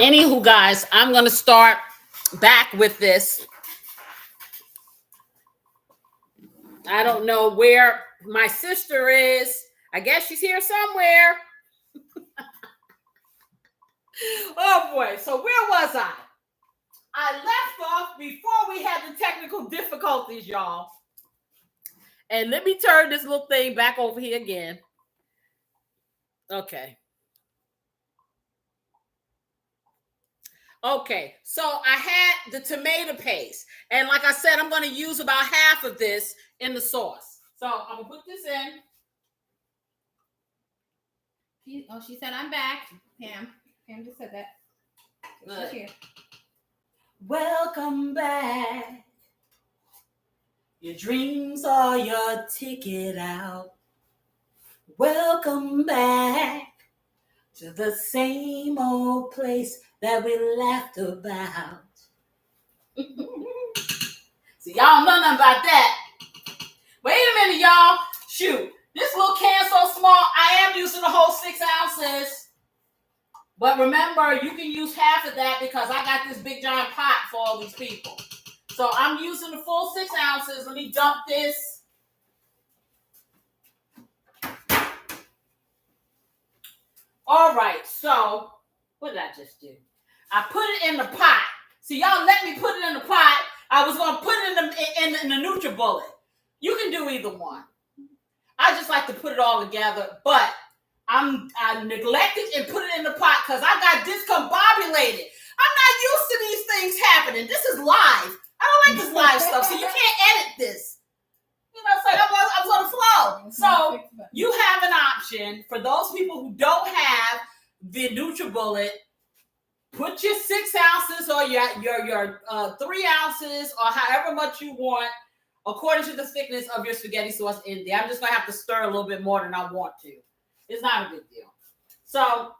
Anywho, guys, I'm going to start back with this. I don't know where my sister is. I guess she's here somewhere. Oh boy. So where was I? I left off before we had the technical difficulties, y'all. And let me turn this little thing back over here again. Okay. Okay, so I had the tomato paste. And like I said, I'm going to use about half of this in the sauce. So I'm going to put this in. She said I'm back. Pam just said that. She's here. Welcome back. Your dreams are your ticket out. Welcome back to the same old place that we laughed about. See, y'all know nothing about that. Wait a minute, y'all. Shoot. This little can so small, I am using the whole 6 ounces. But remember, you can use half of that because I got this big giant pot for all these people. So I'm using the full 6 ounces. Let me dump this. All right, so what did I just do? I put it in the pot. See, y'all let me put it in the pot. I was going to put it in the NutriBullet. You can do either one. I just like to put it all together, but I neglected and put it in the pot because I got discombobulated. I'm not used to these things happening. This is live. I don't like this live stuff, so you can't edit this. You know, so I was on the flow. So you have an option for those people who don't have the NutriBullet. Put your 6 ounces or your 3 ounces or however much you want, according to the thickness of your spaghetti sauce in there. I'm just gonna have to stir a little bit more than I want to. It's not a big deal. So,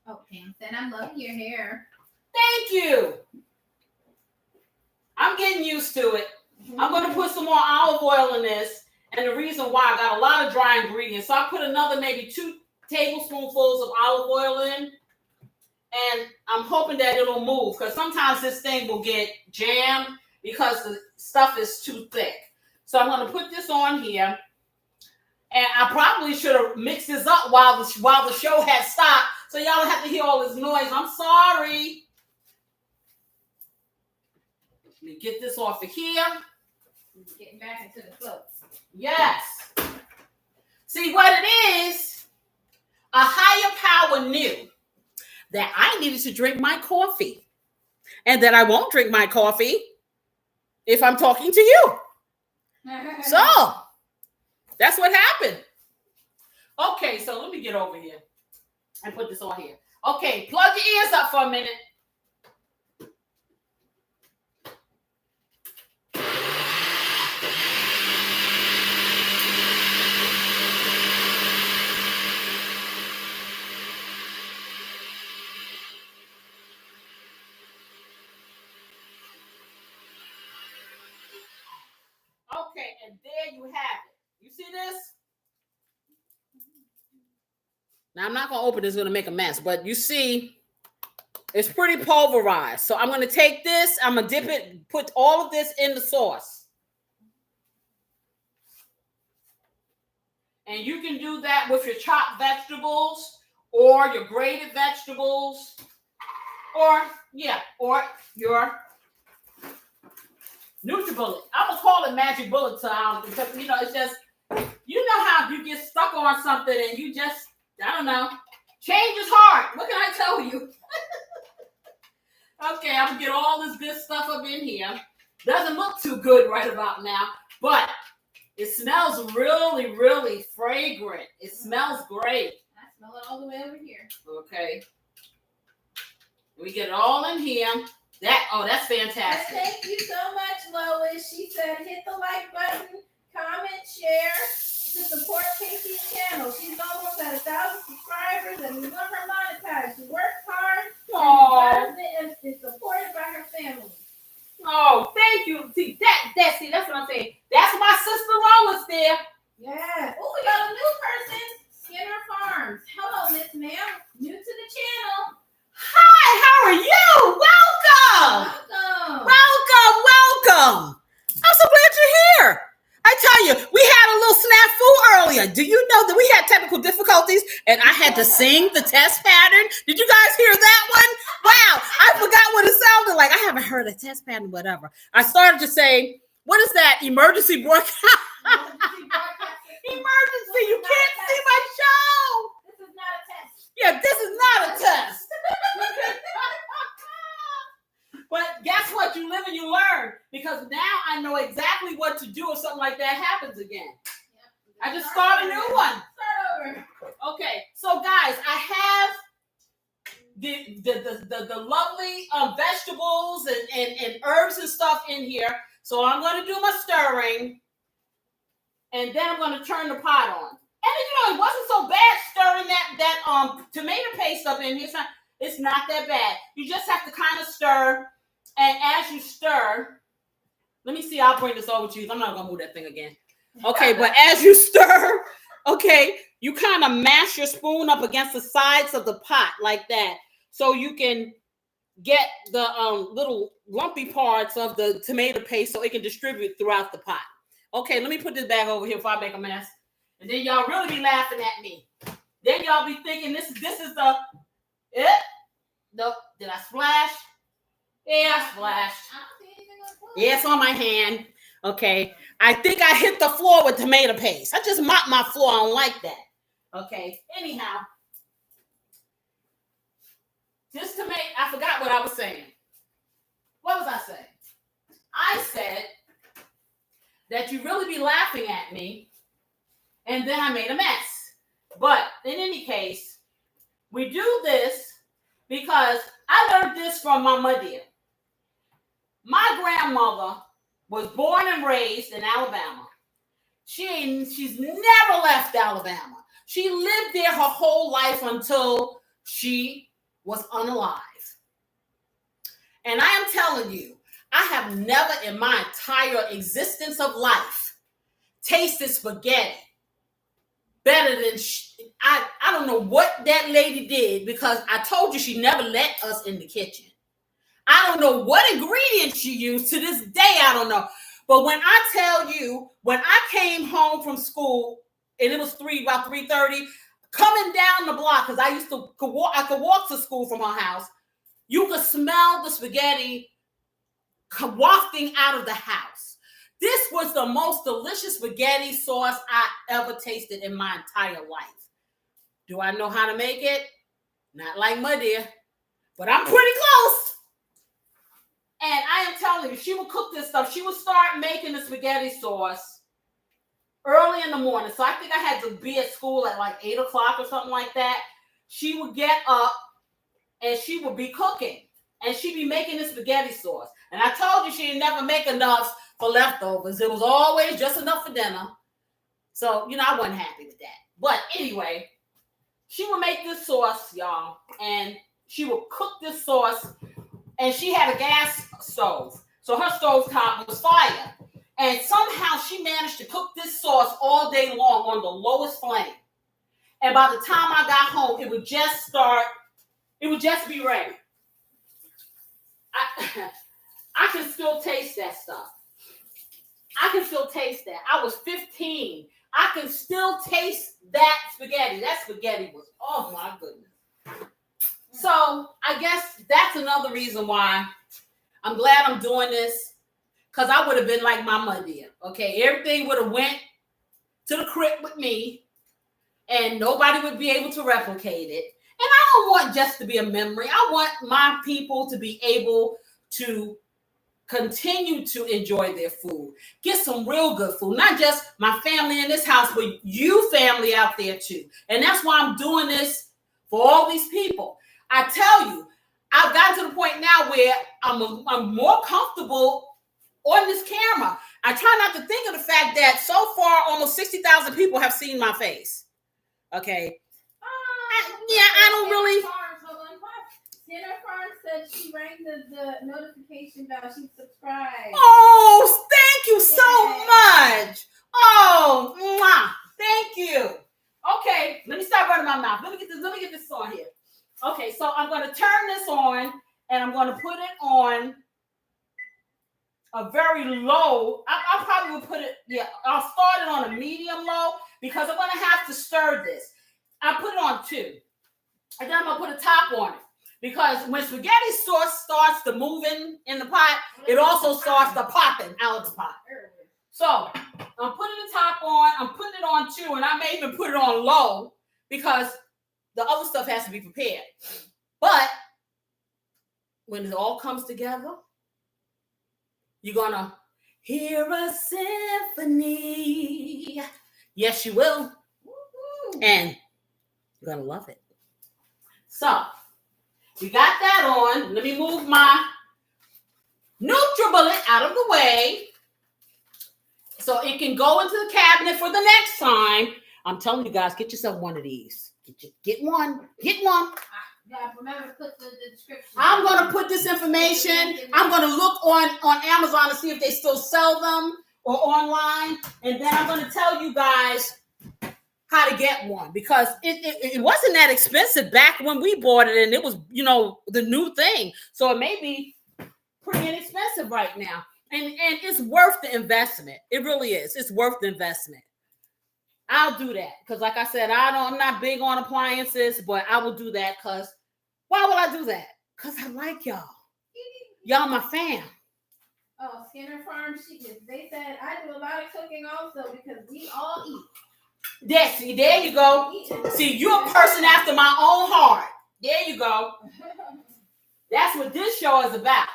Pam said I'm loving your hair. Thank you. I'm getting used to it. I'm going to put some more olive oil in this. And the reason why, I got a lot of dry ingredients. So I put another maybe 2 tablespoonfuls of olive oil in. And I'm hoping that it'll move. Because sometimes this thing will get jammed because the stuff is too thick. So I'm going to put this on here. And I probably should have mixed this up while the show had stopped. So y'all don't have to hear all this noise. I'm sorry. Let me get this off of here. Getting back into the flow. Yes. See, what it is, a higher power knew that I needed to drink my coffee. And that I won't drink my coffee if I'm talking to you. So, that's what happened. Okay, so let me get over here and put this on here. Okay, plug your ears up for a minute. Okay, and there you have it. You see this? Now, I'm not going to open this. It's going to make a mess. But you see, it's pretty pulverized. So I'm going to take this. I'm going to dip it, put all of this in the sauce. And you can do that with your chopped vegetables or your grated vegetables or your NutriBullet. I'm going to call it Magic Bullet because, it's just, how you get stuck on something and you just, I don't know. Change is hard. What can I tell you? Okay, I'm going to get all this good stuff up in here. Doesn't look too good right about now, but it smells really, really fragrant. It smells great. I smell it all the way over here. Okay. We get it all in here. That's fantastic. Thank you so much, Lois. She said hit the like button, comment, share to support Casey's channel. She's almost at 1,000 subscribers and we want her monetized. She works hard and is supported by her family. Oh, thank you. See, that's what I'm saying. That's my sister Lois there. Yeah. Oh, we got a new person. Skinner Farms. Hello, Miss Ma'am. New to the channel. Hi. Hi, how are you? Welcome. Welcome. I'm so glad you're here. I tell you, we had a little snafu earlier. Do you know that we had technical difficulties and I had to sing the test pattern? Did you guys hear that one? Wow, I forgot what it sounded like. I haven't heard a test pattern, whatever. I started to say, what is that? Emergency broadcast? Emergency, you can't see my show. This is not a test. Yeah, this is not a test. But guess what? You live and you learn, because now I know exactly what to do if something like that happens again. Yep. I just started a new one. Start over. Okay, so guys, I have the lovely vegetables and herbs and stuff in here. So I'm going to do my stirring, and then I'm going to turn the pot on. And it wasn't so bad stirring that tomato paste up in here. It's not that bad. You just have to kind of stir. And as you stir, let me see, I'll bring this over to you. I'm not going to move that thing again. Okay, but as you stir, okay, you kind of mash your spoon up against the sides of the pot like that, so you can get the little lumpy parts of the tomato paste so it can distribute throughout the pot. Okay, let me put this bag over here before I make a mess. And then y'all really be laughing at me. Then y'all be thinking this is the nope. Did I splash? Yeah, I splashed. Yeah, it's on my hand. Okay. I think I hit the floor with tomato paste. I just mopped my floor. I don't like that. Okay. Anyhow, just to make, I forgot what I was saying. What was I saying? I said that you really be laughing at me, and then I made a mess. But in any case, we do this because I learned this from my mother. My grandmother was born and raised in Alabama. She's never left Alabama. She lived there her whole life until she was unalive. And I am telling you, I have never in my entire existence of life tasted spaghetti better than I don't know what that lady did, because I told you she never let us in the kitchen. I don't know what ingredients she used. To this day, I don't know. But when I tell you, when I came home from school, and it was about 3:30, coming down the block, because I could walk to school from her house, you could smell the spaghetti wafting out of the house. This was the most delicious spaghetti sauce I ever tasted in my entire life. Do I know how to make it? Not like my dear, but I'm pretty close. And I am telling you, she would cook this stuff. She would start making the spaghetti sauce early in the morning. So I think I had to be at school at like 8 o'clock or something like that. She would get up and she would be cooking. And she'd be making the spaghetti sauce. And I told you she'd never make enough for leftovers. It was always just enough for dinner. So, I wasn't happy with that. But anyway, she would make this sauce, y'all. And she would cook this sauce. And she had a gas stove. So her stove top was fire. And somehow she managed to cook this sauce all day long on the lowest flame. And by the time I got home, it would just be ready. I can still taste that stuff. I can still taste that. I was 15. I can still taste that spaghetti. That spaghetti was, oh my goodness. So I guess that's another reason why I'm glad I'm doing this, because I would have been like my mother did. Okay, everything would have went to the crib with me, and nobody would be able to replicate it. And I don't want just to be a memory. I want my people to be able to continue to enjoy their food. Get some real good food. Not just my family in this house, but you family out there too. And that's why I'm doing this for all these people. I tell you, I've gotten to the point now where I'm more comfortable on this camera. I try not to think of the fact that so far almost 60,000 people have seen my face. Okay. I don't really. Jennifer said she rang the notification bell. She subscribed. Oh, thank you so much. Oh, mwah. Thank you. Okay, let me start running my mouth. Let me get this on here. Okay, so I'm going to turn this on, and I'm going to put it on a very low. I probably will put it, I'll start it on a medium low because I'm going to have to stir this. I put it on 2. And then I'm going to put a top on it. Because when spaghetti sauce starts to move in the pot, it also starts to popping out of the pot. So I'm putting the top on. I'm putting it on 2. And I may even put it on low because the other stuff has to be prepared. But when it all comes together, you're going to hear a symphony. Yes, you will. And you're going to love it. So, we got that on. Let me move my NutriBullet out of the way so it can go into the cabinet for the next time. I'm telling you guys, get yourself one of these. Get one. Get one. Yeah, remember to put the description. I'm going to put this information. I'm going to look on Amazon to see if they still sell them or online. And then I'm going to tell you guys how to get one because it wasn't that expensive back when we bought it. And it was, the new thing. So it may be pretty inexpensive right now. And it's worth the investment. It really is. It's worth the investment. I'll do that because, like I said, I'm not big on appliances, but I will do that because why will I do that? Because I like y'all. Y'all my fam. Oh, Skinner Farm Chicken. They said I do a lot of cooking also because we all eat. There you go. See, you're a person after my own heart. There you go. That's what this show is about.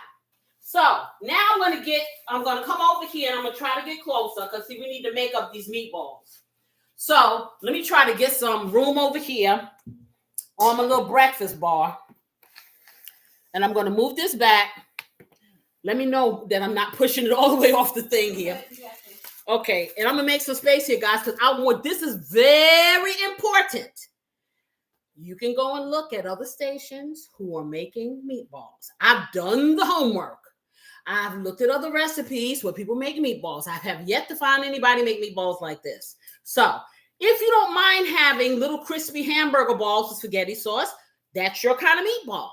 So now I'm going to come over here and I'm going to try to get closer because see, we need to make up these meatballs. So let me try to get some room over here on my little breakfast bar. And I'm going to move this back. Let me know that I'm not pushing it all the way off the thing here. Okay, and I'm going to make some space here, guys, because this is very important. You can go and look at other stations who are making meatballs. I've done the homework. I've looked at other recipes where people make meatballs. I have yet to find anybody make meatballs like this. So if you don't mind having little crispy hamburger balls with spaghetti sauce, that's your kind of meatball.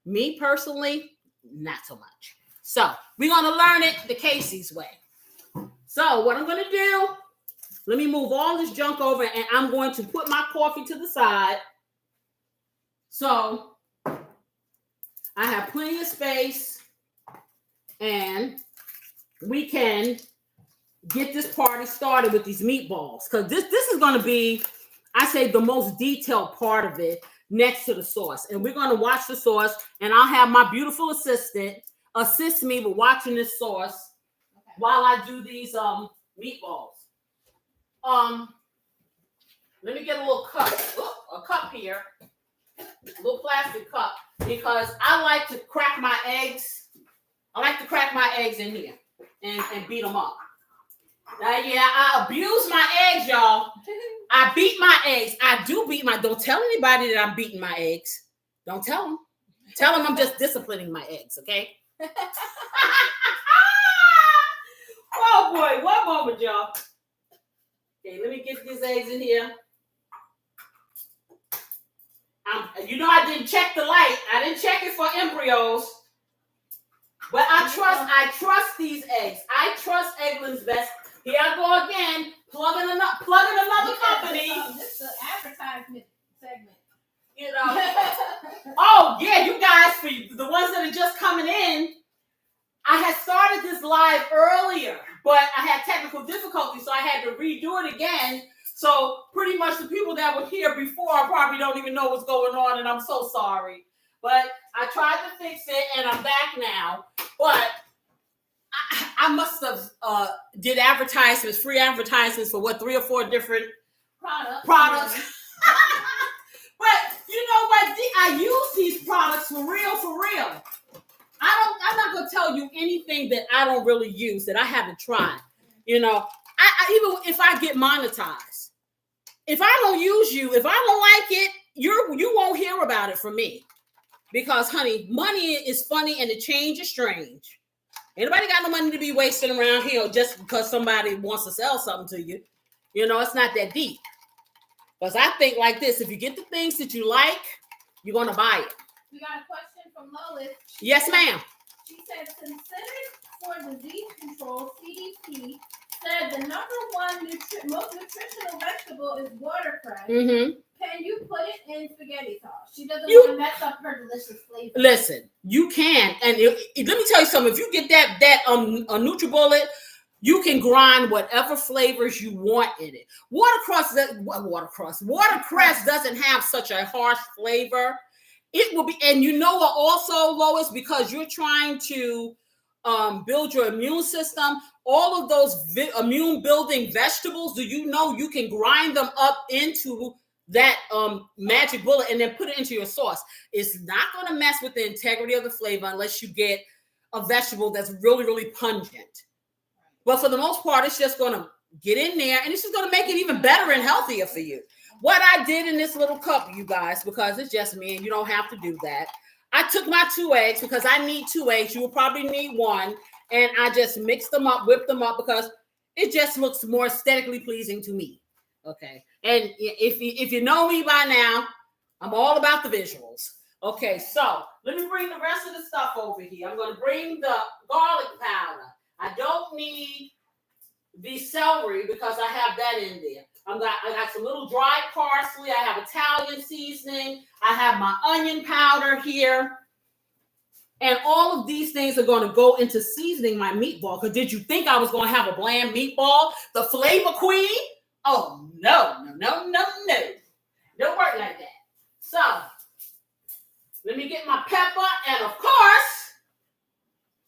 Me personally, not so much. So we're going to learn it the Casey's way. So what I'm going to do, let me move all this junk over and I'm going to put my coffee to the side. So I have plenty of space and we can get this party started with these meatballs because this is going to be, I say, the most detailed part of it next to the sauce. And we're going to watch the sauce and I'll have my beautiful assistant assist me with watching this sauce while I do these meatballs. Let me get a little cup. A cup here. A little plastic cup. Because I like to crack my eggs. I like to crack my eggs in here and beat them up. Now, I abuse my eggs, y'all. I beat my eggs. I do beat my. Don't tell anybody that I'm beating my eggs. Don't tell them. Tell them I'm just disciplining my eggs, okay? Oh boy, one moment, y'all. Okay, let me get these eggs in here. I didn't check the light. I didn't check it for embryos. But I trust these eggs. I trust Eggland's Best. Here I go again, plugging another company. This is an advertisement segment. Oh yeah, you guys, for the ones that are just coming in, I had started this live earlier, but I had technical difficulties, so I had to redo it again. So pretty much the people that were here before probably don't even know what's going on, and I'm so sorry. But I tried to fix it, and I'm back now. But I must have did advertisements, free advertisements for 3 or 4 different products. But you know what? I use these products for real. I'm not gonna tell you anything that I don't really use that I haven't tried. I even if I get monetized, if I don't use you, if I don't like it, you won't hear about it from me. Because, honey, money is funny and the change is strange. Anybody got no money to be wasting around here just because somebody wants to sell something to you? It's not that deep. Because I think like this, if you get the things that you like you're going to buy it. We got a question from Lois. Yes, ma'am. She said, Centers for Disease Control, CDC, said the number one most nutritional vegetable is watercress. Mm-hmm. Can you put it in spaghetti sauce? She doesn't want to mess up her delicious flavor. Listen, you can, and let me tell you something. If you get that NutriBullet, you can grind whatever flavors you want in it. Watercress doesn't have such a harsh flavor. It will be, and you know what? Also, Lois, because you're trying to build your immune system. All of those immune building vegetables, do you know you can grind them up into that magic bullet and then put it into your sauce? It's not going to mess with the integrity of the flavor unless you get a vegetable that's really, really pungent. But for the most part, it's just going to get in there and it's just going to make it even better and healthier for you. What I did in this little cup, you guys, because it's just me and you don't have to do that. I took my 2 eggs because I need 2 eggs. You will probably need 1. And I just mixed them up, whipped them up because it just looks more aesthetically pleasing to me. Okay. And if you know me by now, I'm all about the visuals. Okay. So let me bring the rest of the stuff over here. I'm going to bring the garlic powder. I don't need the celery because I have that in there. I got some little dried parsley. I have Italian seasoning. I have my onion powder here. And all of these things are going to go into seasoning my meatball. Because did you think I was going to have a bland meatball? The flavor queen? Oh, no. Don't work like that. So, let me get my pepper. And of course,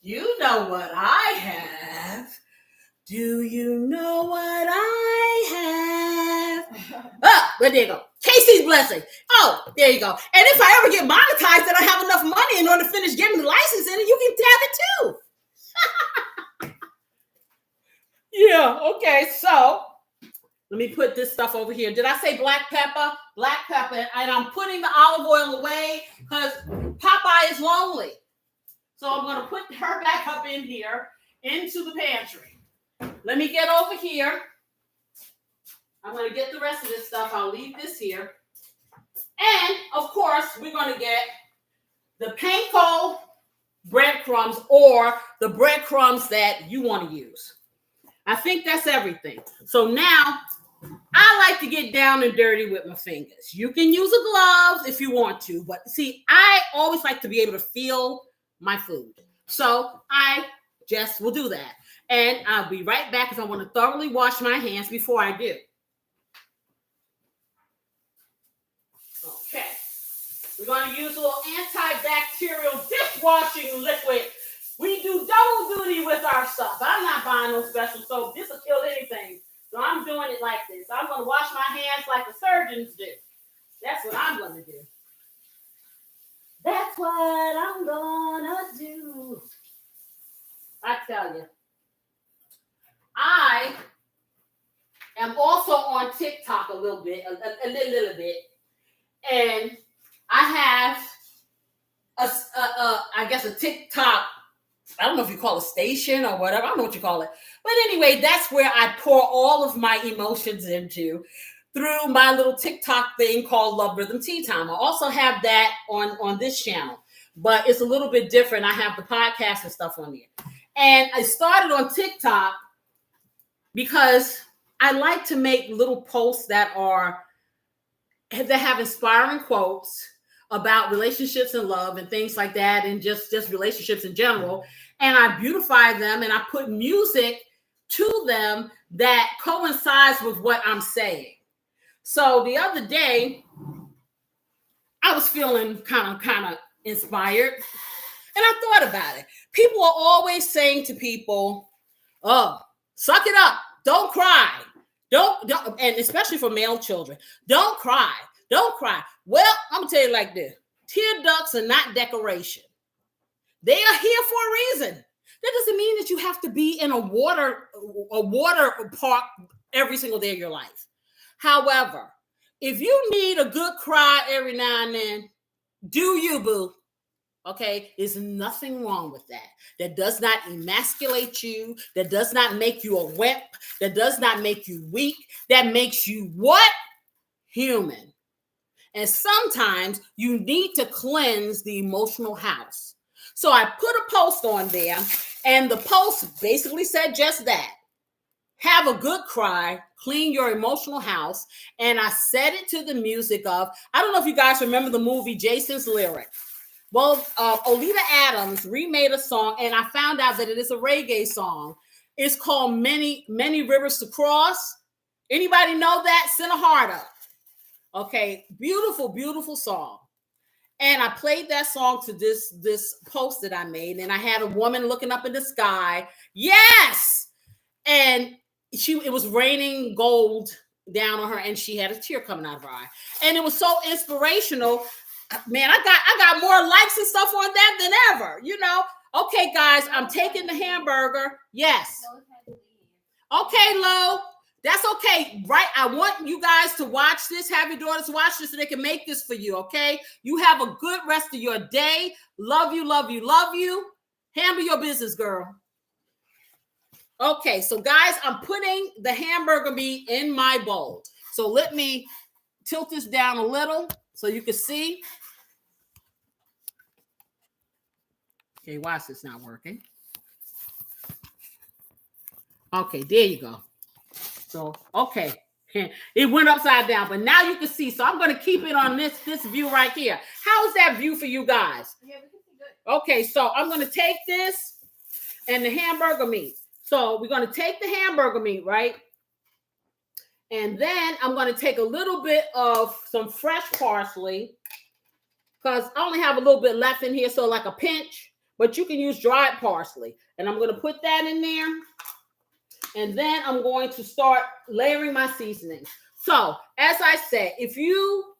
you know what I have. Do you know what I have? Oh, there you go. Casey's blessing. Oh, there you go. And if I ever get monetized, then I have enough money in order to finish getting the license in it, you can have it too. Yeah, okay. So let me put this stuff over here. Did I say black pepper? Black pepper. And I'm putting the olive oil away because Popeye is lonely. So I'm going to put her back up in here into the pantry. Let me get over here. I'm going to get the rest of this stuff. I'll leave this here. And, of course, we're going to get the panko breadcrumbs or the breadcrumbs that you want to use. I think that's everything. So now, I like to get down and dirty with my fingers. You can use a glove if you want to. But, see, I always like to be able to feel my food. So I just will do that. And I'll be right back because I want to thoroughly wash my hands before I do. Okay. We're going to use a little antibacterial dishwashing liquid. We do double duty with our stuff. I'm not buying no special soap. This will kill anything. So I'm doing it like this. I'm going to wash my hands like the surgeons do. That's what I'm going to do. That's what I'm going to do. I tell you. I am also on TikTok a little bit, a little bit, and I have I guess a TikTok. I don't know if you call it a station or whatever. I don't know what you call it, but anyway, that's where I pour all of my emotions into through my little TikTok thing called Love Rhythm Tea Time. I also have that on this channel, but it's a little bit different. I have the podcast and stuff on there, and I started on TikTok because I like to make little posts that have inspiring quotes about relationships and love and things like that, and just relationships in general. And I beautify them and I put music to them that coincides with what I'm saying. So the other day, I was feeling kind of inspired, and I thought about it. People are always saying to people, "Oh, suck it up. Don't cry. Don't," and especially for male children, don't cry. Don't cry. Well, I'm going to tell you like this. Tear ducts are not decoration. They are here for a reason. That doesn't mean that you have to be in a water park every single day of your life. However, if you need a good cry every now and then, do you, boo? Okay, there's nothing wrong with that. That does not emasculate you. That does not make you a wimp. That does not make you weak. That makes you what? Human. And sometimes you need to cleanse the emotional house. So I put a post on there, and the post basically said just that. Have a good cry, clean your emotional house. And I set it to the music of, I don't know if you guys remember the movie Jason's Lyric. Well, Olita Adams remade a song, and I found out that it is a reggae song. It's called Many Rivers to Cross. Anybody know that? Send a heart up. Okay, beautiful, beautiful song. And I played that song to this post that I made, and I had a woman looking up in the sky. Yes! And it was raining gold down on her, and she had a tear coming out of her eye. And it was so inspirational. Man, I got more likes and stuff on that than ever, you know. Okay, guys, I'm taking the hamburger. Yes. Okay, Lo. That's okay, right? I want you guys to watch this, have your daughters watch this so they can make this for you, okay? You have a good rest of your day. Love you, love you, love you. Handle your business, girl. Okay, so guys, I'm putting the hamburger meat in my bowl. So let me tilt this down a little so you can see. Okay, why is this not working? Okay, there you go. So, okay, it went upside down, but now you can see. So I'm going to keep it on this view right here. How is that view for you guys? Yeah, we can see good. Okay, so I'm going to take this and the hamburger meat. So we're going to take the hamburger meat, right? And then I'm going to take a little bit of some fresh parsley, because I only have a little bit left in here, so like a pinch, but you can use dried parsley. And I'm going to put that in there. And then I'm going to start layering my seasoning. So, as I said, if you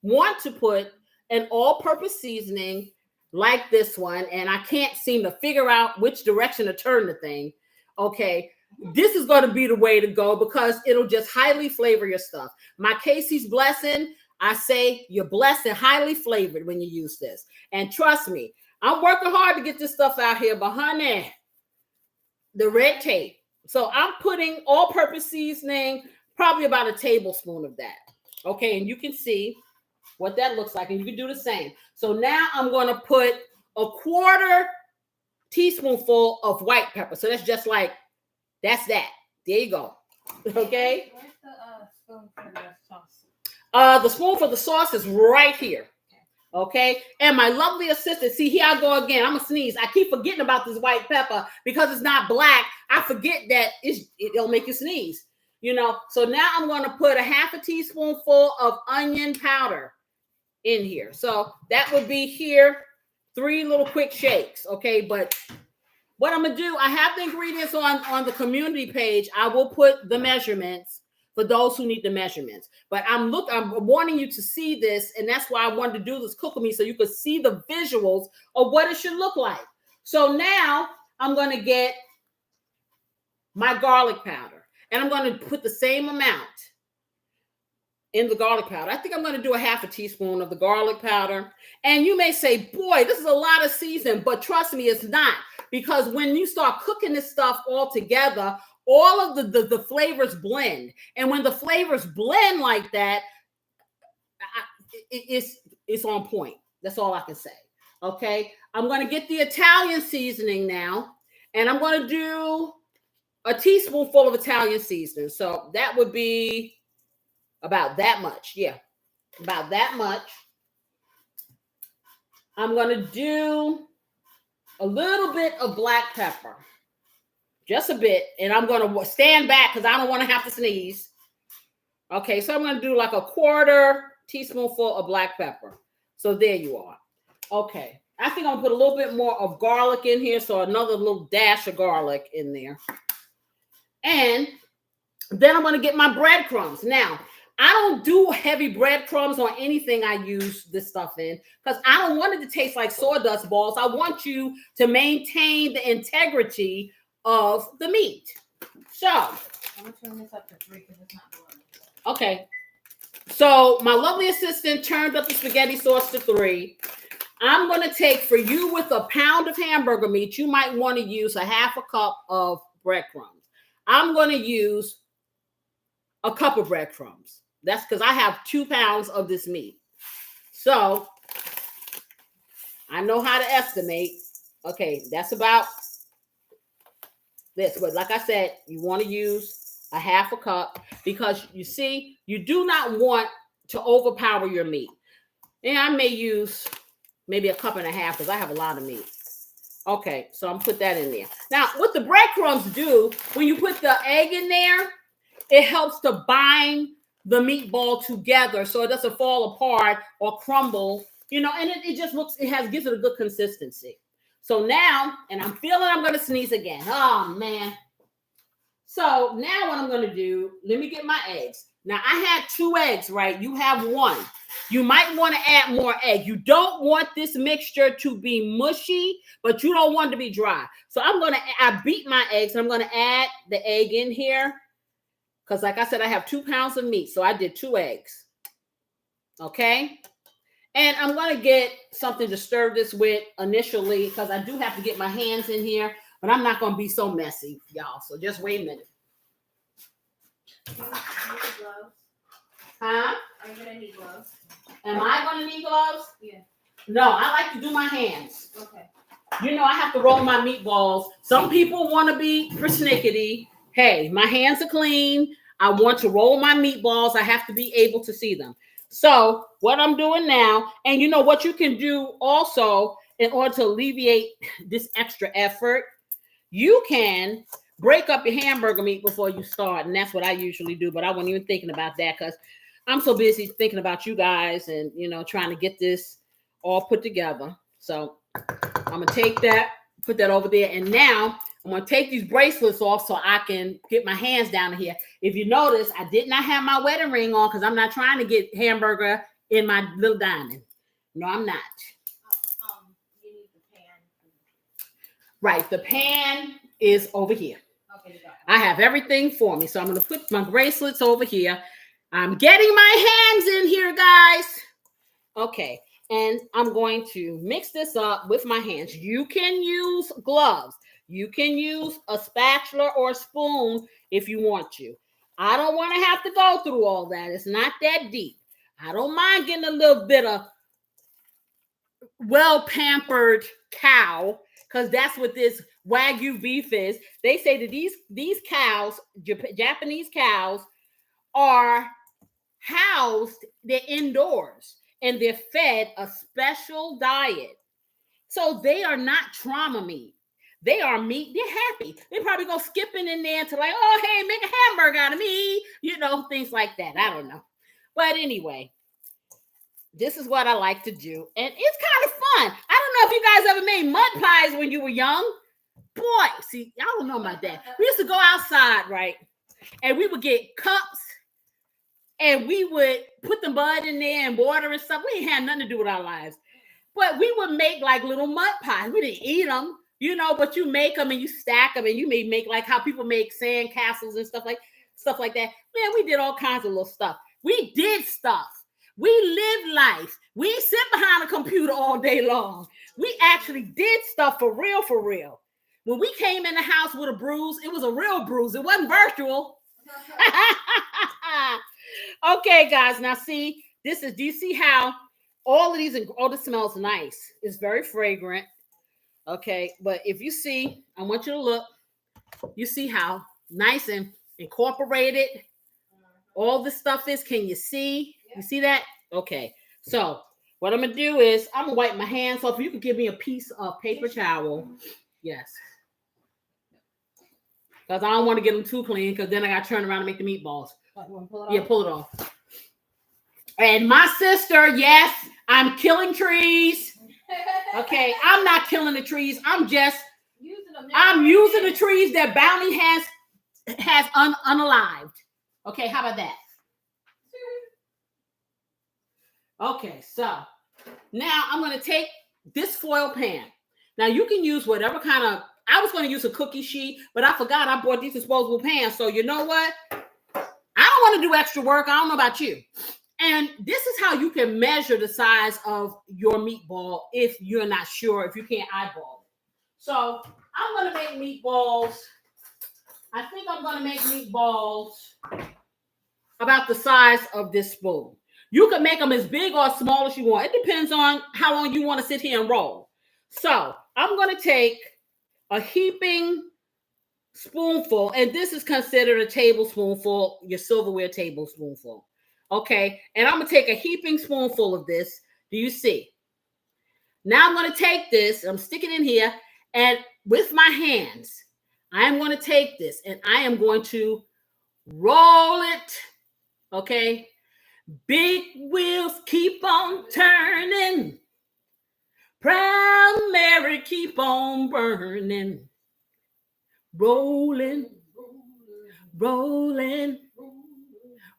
want to put an all-purpose seasoning like this one, and I can't seem to figure out which direction to turn the thing, okay, this is going to be the way to go because it'll just highly flavor your stuff. My Casey's Blessing, I say you're blessed and highly flavored when you use this. And trust me, I'm working hard to get this stuff out here, but honey, the red tape. So I'm putting all-purpose seasoning, probably about a tablespoon of that. Okay, and you can see what that looks like, and you can do the same. So now I'm going to put a 1/4 teaspoonful of white pepper. So that's just like, that's that. There you go. Okay? Where's the spoon for the sauce? The spoon for the sauce is right here. Okay, and my lovely assistant, see, here I go again. I'm gonna sneeze. I keep forgetting about this white pepper because it's not black. I forget that it'll make you sneeze, you know. So now I'm gonna put a 1/2 teaspoonful of onion powder in here. So that would be here, 3 little quick shakes. Okay, but what I'm gonna do, I have the ingredients on the community page. I will put the measurements for those who need the measurements. But I'm wanting you to see this, and that's why I wanted to do this cook with me, so you could see the visuals of what it should look like. So now I'm going to get my garlic powder, and I'm going to put the same amount in the garlic powder. I think I'm going to do a 1/2 teaspoon of the garlic powder. And you may say, boy, this is a lot of seasoning, but trust me, it's not. Because when you start cooking this stuff all together, all of the flavors blend. And when the flavors blend like that, it's on point. That's all I can say. Okay. I'm going to get the Italian seasoning now. And I'm going to do a teaspoonful of Italian seasoning. So that would be about that much. Yeah. About that much. I'm going to do a little bit of black pepper. Just a bit, and I'm going to stand back because I don't want to have to sneeze. Okay, so I'm going to do like a 1/4 teaspoonful of black pepper. So there you are. Okay, I think I'm going to put a little bit more of garlic in here, so another little dash of garlic in there. And then I'm going to get my breadcrumbs. Now, I don't do heavy breadcrumbs on anything I use this stuff in because I don't want it to taste like sawdust balls. I want you to maintain the integrity of the meat. So I'm gonna turn this up to 3 because it's not boiling. Okay. So my lovely assistant turned up the spaghetti sauce to 3. I'm going to take, for you with a pound of hamburger meat, you might want to use a 1/2 cup of breadcrumbs. I'm going to use a cup of breadcrumbs. That's because I have 2 pounds of this meat. So I know how to estimate. Okay, that's about this. But like I said, you want to use a half a cup because you see, you do not want to overpower your meat. And I may use maybe a cup and a half because I have a lot of meat. Okay, so I'm put that in there. Now, what the breadcrumbs do, when you put the egg in there, it helps to bind the meatball together so it doesn't fall apart or crumble, and it just gives it a good consistency. So now, and I'm feeling I'm going to sneeze again. Oh, man. So now what I'm going to do, let me get my eggs. Now, I had 2 eggs, right? You have 1. You might want to add more egg. You don't want this mixture to be mushy, but you don't want it to be dry. So I beat my eggs. I'm going to add the egg in here because like I said, I have 2 pounds of meat. So I did 2 eggs. Okay. And I'm going to get something to stir this with initially because I do have to get my hands in here, but I'm not going to be so messy, y'all. So just wait a minute. Gloves. Huh? Are you gonna need gloves? Am I going to need gloves? Yeah. No, I like to do my hands. Okay. I have to roll my meatballs. Some people want to be persnickety. Hey, my hands are clean. I want to roll my meatballs. I have to be able to see them. So what I'm doing now, and what you can do also in order to alleviate this extra effort, you can break up your hamburger meat before you start. And that's what I usually do. But I wasn't even thinking about that because I'm so busy thinking about you guys and, trying to get this all put together. So I'm going to take that, put that over there. And now I'm going to take these bracelets off so I can get my hands down here. If you notice, I did not have my wedding ring on because I'm not trying to get hamburger in my little diamond. No, I'm not. You need the pan. Right. The pan is over here. Okay, you got it. I have everything for me. So I'm going to put my bracelets over here. I'm getting my hands in here, guys. Okay. And I'm going to mix this up with my hands. You can use gloves. You can use a spatula or a spoon if you want to. I don't want to have to go through all that. It's not that deep. I don't mind getting a little bit of well-pampered cow because that's what this Wagyu beef is. They say that these cows, Japanese cows, are housed, they're indoors, and they're fed a special diet. So they are not trauma meat. They are meat. They're happy. They probably go skipping in there to like, oh, hey, make a hamburger out of me. Things like that. I don't know. But anyway, this is what I like to do. And it's kind of fun. I don't know if you guys ever made mud pies when you were young. Boy, see, I don't know about that. We used to go outside, right? And we would get cups and we would put the mud in there and water and stuff. We ain't had nothing to do with our lives. But we would make like little mud pies. We didn't eat them, but you make them and you stack them and you may make like how people make sand castles and stuff like that. Man, we did all kinds of little stuff. We did stuff. We lived life. We didn't sit behind a computer all day long. We actually did stuff for real, for real. When we came in the house with a bruise, it was a real bruise. It wasn't virtual. Okay, guys. Now see, do you see how all of these, this smells nice. It's very fragrant. Okay, but if you see, I want you to look. You see how nice and incorporated all this stuff is. Can you see? You see that? Okay. So what I'm going to do is I'm going to wipe my hands off. You can give me a piece of paper towel. Yes. Because I don't want to get them too clean because then I got to turn around and make the meatballs. Pull it off. And my sister, yes, I'm killing trees. Okay, I'm not killing the trees. I'm using the trees that Bounty has unalived. Okay, how about that? Okay, so now I'm going to take this foil pan. Now you can use whatever kind of, I was going to use a cookie sheet, but I forgot I bought these disposable pans. So you know what? I don't want to do extra work. I don't know about you. And this is how you can measure the size of your meatball if you're not sure, if you can't eyeball it. So I'm going to make meatballs. I think I'm going to make meatballs about the size of this spoon. You can make them as big or as small as you want. It depends on how long you want to sit here and roll. So I'm going to take a heaping spoonful, and this is considered a tablespoonful, your silverware tablespoonful. Okay, and I'm going to take a heaping spoonful of this. Do you see? Now I'm going to take this, I'm sticking in here, and with my hands, I am going to take this and I am going to roll it. Okay, big wheels keep on turning. Proud Mary keep on burning. Rolling, rolling,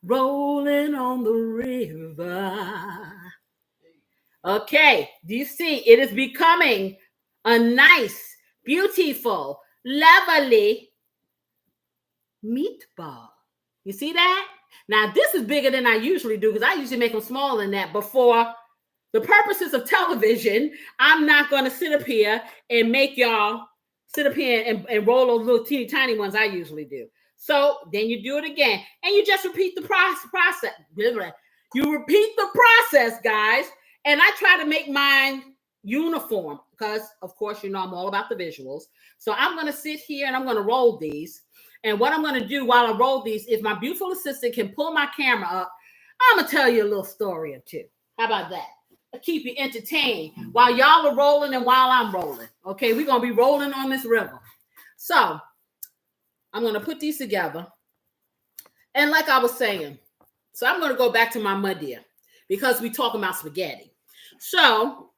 rolling on the river. Okay, do you see? It is becoming a nice, beautiful, lovely meatball. You see that? Now, this is bigger than I usually do because I usually make them smaller than that. But for the purposes of television, I'm not going to sit up here and make y'all sit up here and roll those little teeny tiny ones I usually do. So then you do it again. And you just repeat the process. You repeat the process, guys. And I try to make mine uniform because, of course, you know I'm all about the visuals. So I'm going to sit here and I'm going to roll these. And what I'm going to do while I roll these, if my beautiful assistant can pull my camera up, I'm going to tell you a little story or two. How about that? I'll keep you entertained while y'all are rolling and while I'm rolling. Okay, we're going to be rolling on this river. So I'm going to put these together. And like I was saying, so I'm going to go back to my muddia because we talking about spaghetti. So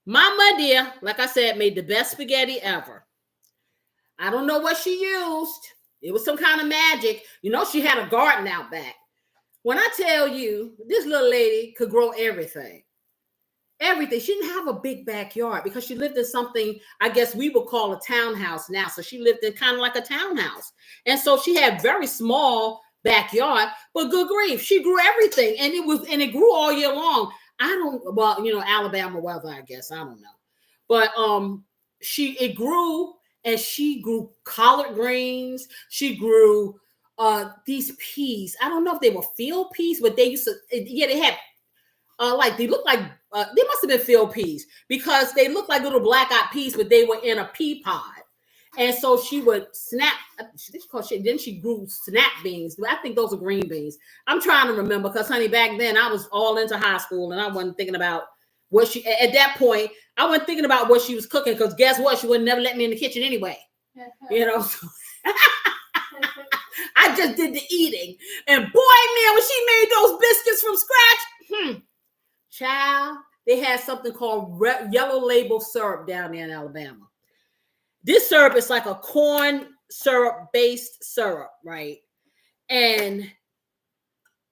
my muddia, like I said, made the best spaghetti ever. I don't know what she used. It was some kind of magic. You know, she had a garden out back. When I tell you, this little lady could grow everything. Everything. She didn't have a big backyard because she lived in something, I guess we would call a townhouse now. So she lived in kind of like a townhouse. And so she had very small backyard, but good grief, she grew everything. And it grew all year long. Alabama weather, I guess. I don't know. But it grew. And she grew collard greens. She grew these peas. I don't know if they were field peas, but they used to, they had, they looked like, they must have been field peas because they looked like little black-eyed peas, but they were in a pea pod. And so she would snap, then she grew snap beans. I think those are green beans. I'm trying to remember because, honey, back then I was all into high school and I wasn't thinking about at that point, I wasn't thinking about what she was cooking because guess what? She would never let me in the kitchen anyway. So I just did the eating. And boy, man, when she made those biscuits from scratch, child, they had something called yellow label syrup down there in Alabama. This syrup is like a corn syrup based syrup, right? And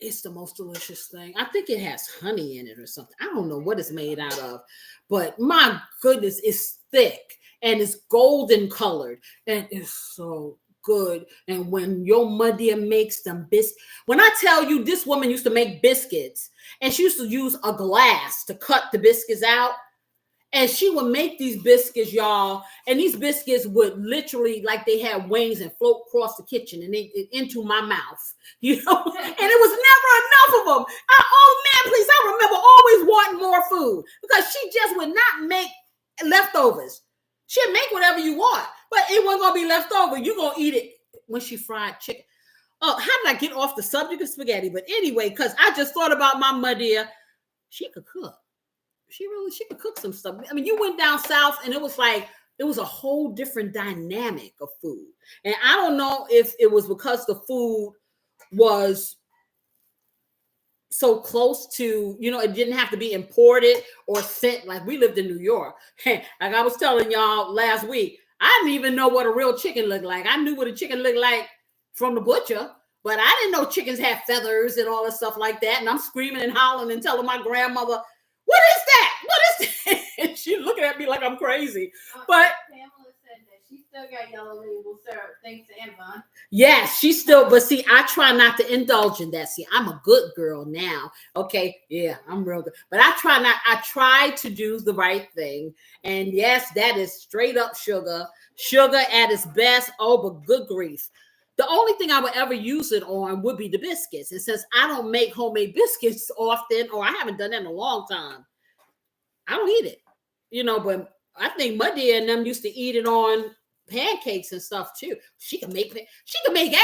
it's the most delicious thing. I think it has honey in it or something. I don't know what it's made out of, but my goodness, it's thick and it's golden colored and it's so good. And when your muddia makes them biscuits, when I tell you this woman used to make biscuits and she used to use a glass to cut the biscuits out. And she would make these biscuits, y'all, and these biscuits would literally, like they had wings and float across the kitchen and into my mouth, and it was never enough of them. Please, I remember always wanting more food because she just would not make leftovers. She'd make whatever you want, but it wasn't going to be left over. You're going to eat it when she fried chicken. Oh, how did I get off the subject of spaghetti? But anyway, because I just thought about my muddia. She could cook. She could cook some stuff. I mean, you went down south and it was a whole different dynamic of food. And I don't know if it was because the food was so close to, it didn't have to be imported or sent. Like we lived in New York. Like I was telling y'all last week, I didn't even know what a real chicken looked like. I knew what a chicken looked like from the butcher, but I didn't know chickens had feathers and all that stuff like that. And I'm screaming and hollering and telling my grandmother, what is that? What is that? And she looking at me like I'm crazy. But Pamela said that she still got yellow label syrup, thanks to Amazon. Yes, she still, but see, I try not to indulge in that. See, I'm a good girl now. Okay. Yeah, I'm real good. But I try to do the right thing. And yes, that is straight up sugar. Sugar at its best. Oh, but good grief. The only thing I would ever use it on would be the biscuits. And since I don't make homemade biscuits often, or I haven't done that in a long time, I don't eat it. But I think Muddy and them used to eat it on pancakes and stuff too. She can make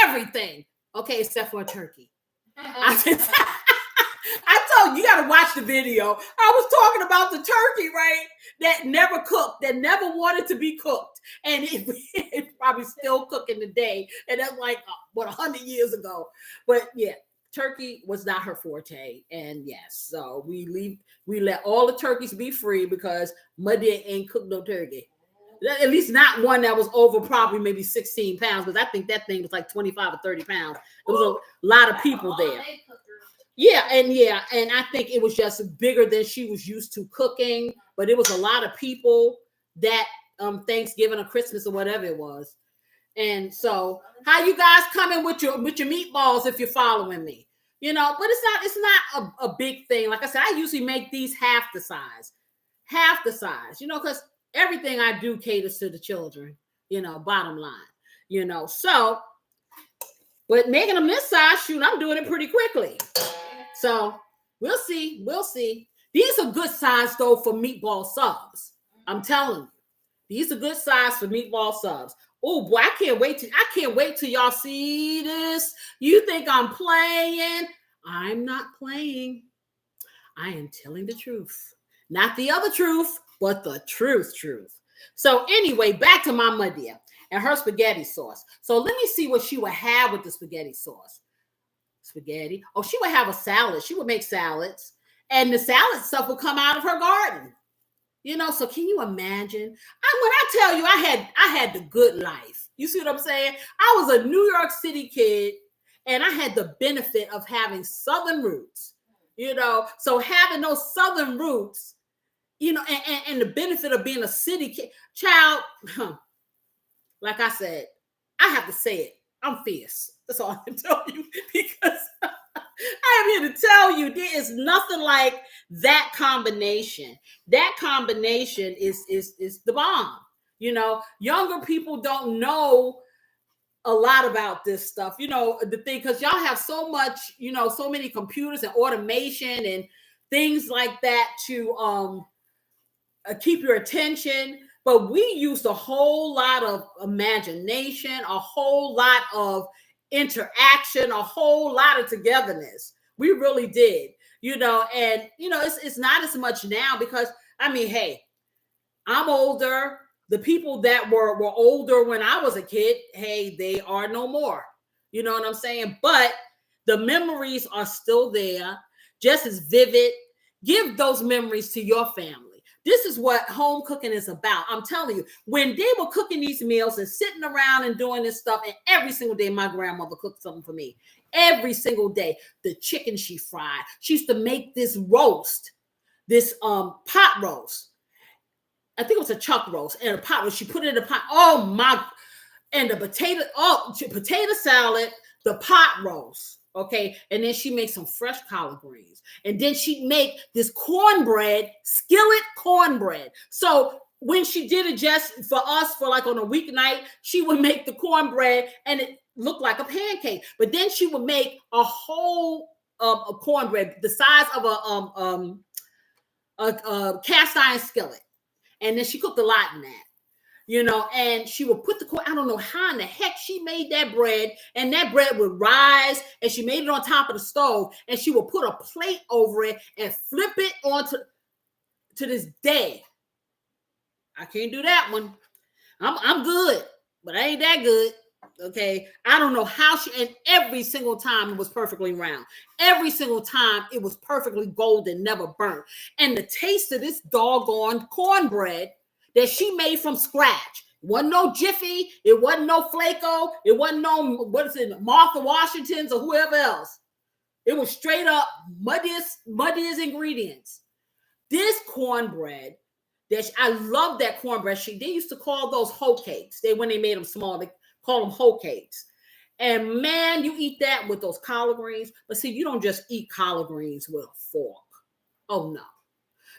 everything. Okay, except for a turkey. I told you, you got to watch the video. I was talking about the turkey, right? That never cooked, that never wanted to be cooked. And it's probably still cooking today. And that's like, 100 years ago. But yeah, turkey was not her forte. And yes, so we let all the turkeys be free because Muddy ain't cooked no turkey. At least not one that was over probably maybe 16 pounds, because I think that thing was like 25 or 30 pounds. It was a lot of people there. Yeah, and I think it was just bigger than she was used to cooking, but it was a lot of people that Thanksgiving or Christmas or whatever it was. And so, how you guys coming with your meatballs if you're following me? But it's not a big thing. Like I said, I usually make these half the size, because everything I do caters to the children. Bottom line. So, but making them this size, shoot, I'm doing it pretty quickly. So we'll see. These are good size though for meatball subs. I'm telling you, these are good size for meatball subs. Oh boy, I can't wait till y'all see this. You think I'm playing? I'm not playing. I am telling the truth. Not the other truth, but the truth. So anyway, back to my Muddy and her spaghetti sauce. So let me see what she would have with the spaghetti sauce. Spaghetti. Oh, she would have a salad. She would make salads, and the salad stuff would come out of her garden. So can you imagine? When I tell you I had the good life. You see what I'm saying? I was a New York City kid, and I had the benefit of having Southern roots. So having those Southern roots, and the benefit of being a city kid, child, like I said, I have to say it. I'm fierce. That's all I can tell you, because I am here to tell you there is nothing like that combination. That combination is the bomb. Younger people don't know a lot about this stuff. The thing, because y'all have so much, so many computers and automation and things like that to keep your attention. But we used a whole lot of imagination, a whole lot of interaction, a whole lot of togetherness. We really did, and it's not as much now because hey, I'm older. The people that were older when I was a kid, hey, they are no more. You know what I'm saying? But the memories are still there, just as vivid. Give those memories to your family. This is what home cooking is about. I'm telling you, when they were cooking these meals and sitting around and doing this stuff, and every single day my grandmother cooked something for me. Every single day. The chicken she fried. She used to make this roast, this pot roast. I think it was a chuck roast and a pot roast. She put it in a pot. Oh my! And the potato salad, the pot roast. Okay, and then she makes some fresh collard greens, and then she'd make this cornbread, skillet cornbread. So when she did it just for us, for like on a weeknight, she would make the cornbread, and it looked like a pancake. But then she would make a whole a cornbread the size of a cast iron skillet, and then she cooked a lot in that. And she would put I don't know how in the heck she made that bread, and that bread would rise, and she made it on top of the stove, and she would put a plate over it and flip it onto to this day. I can't do that one. I'm good, but I ain't that good. Okay. I don't know how and every single time it was perfectly round. Every single time it was perfectly golden, never burnt. And the taste of this doggone cornbread that she made from scratch. It wasn't no Jiffy. It wasn't no Flaco. It wasn't no, Martha Washington's or whoever else. It was straight up muddiest ingredients. This cornbread, I love that cornbread. They used to call those hoe cakes. When they made them small, they call them hoe cakes. And man, you eat that with those collard greens. But see, you don't just eat collard greens with a fork. Oh no.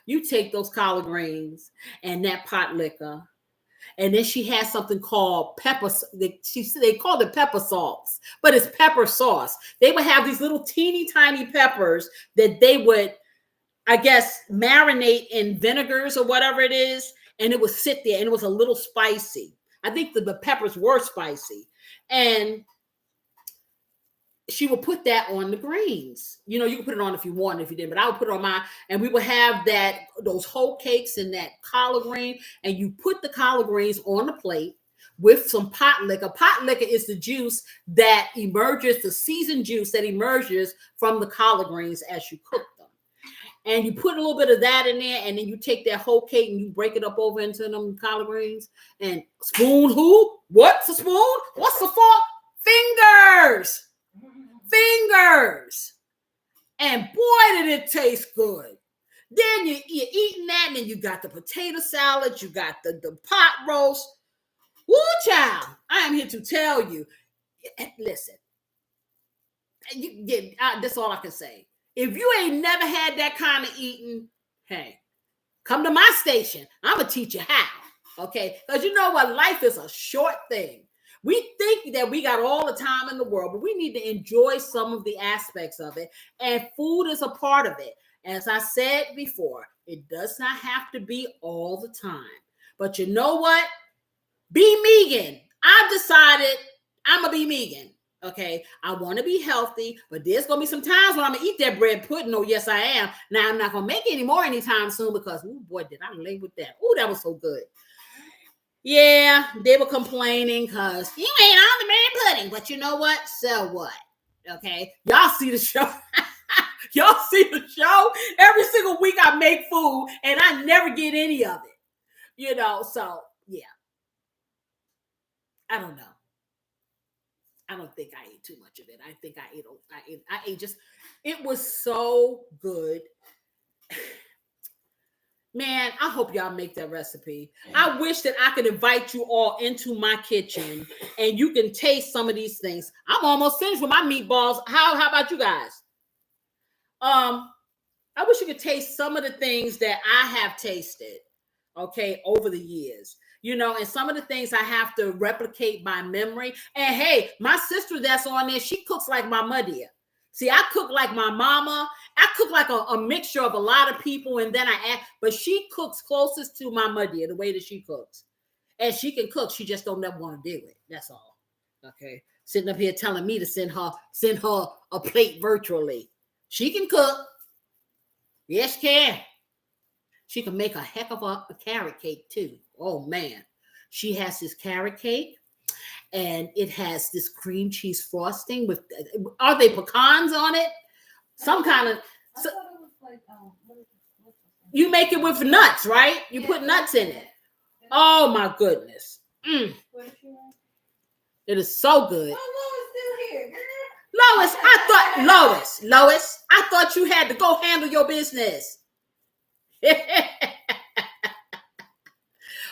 You take those collard greens and that pot liquor, And then she has something called pepper. They called it pepper salts, but it's pepper sauce. They would have these little teeny tiny peppers that they would, I guess, marinate in vinegars or whatever it is, and it would sit there, and it was a little spicy. I think the peppers were spicy, and she would put that on the greens. You know, you can put it on if you want, if you didn't, but I would put it on mine, and we would have those whole cakes and that collard green, and you put the collard greens on the plate with some pot liquor. Pot liquor is the juice that emerges, the seasoned juice that emerges from the collard greens as you cook them. And you put a little bit of that in there, and then you take that whole cake and you break it up over into them collard greens. And spoon who? What's a spoon? What's the fork? Fingers. Fingers. And boy, did it taste good. Then you're eating that, and then you got the potato salad, you got the pot roast. Woo, child. I am here to tell you. Listen, that's all I can say. If you ain't never had that kind of eating, hey, come to my station. I'm going to teach you how, okay? Because you know what? Life is a short thing. We think that we got all the time in the world, but we need to enjoy some of the aspects of it, and food is a part of it. As I said before, it does not have to be all the time. But you know what? Be vegan. I've decided I'm going to be vegan. Okay, I want to be healthy, but there's going to be some times when I'm going to eat that bread pudding. Oh, yes, I am. Now, I'm not going to make any more anytime soon because, oh, boy, did I lay with that. Oh, that was so good. Yeah, they were complaining because you ain't on the bread pudding. But you know what? So what? Okay, y'all see the show. Y'all see the show. Every single week I make food, and I never get any of it. You know, so, yeah. I don't know. I don't think I ate too much of it. I think I ate just, it was so good. Man, I hope y'all make that recipe. I wish that I could invite you all into my kitchen and you can taste some of these things. I'm almost finished with my meatballs. How about you guys? I wish you could taste some of the things that I have tasted, okay, over the years. You know, and some of the things I have to replicate by memory. And hey, my sister that's on there, she cooks like my mother. See, I cook like my mama. I cook like a mixture of a lot of people, and then I add, but she cooks closest to my mother, the way that she cooks. And she can cook, she just don't never want to do it. That's all. Okay. Sitting up here telling me to send her a plate virtually. She can cook. Yes, she can. She can make a heck of a carrot cake too. Oh man. She has this carrot cake and it has this cream cheese frosting with, are they pecans on it? Some kind of, so, I thought it was like, you make it with nuts, right? You put nuts in it. Oh my goodness. Mm. It is so good. Oh, Lois still here, girl. Lois, I thought you had to go handle your business.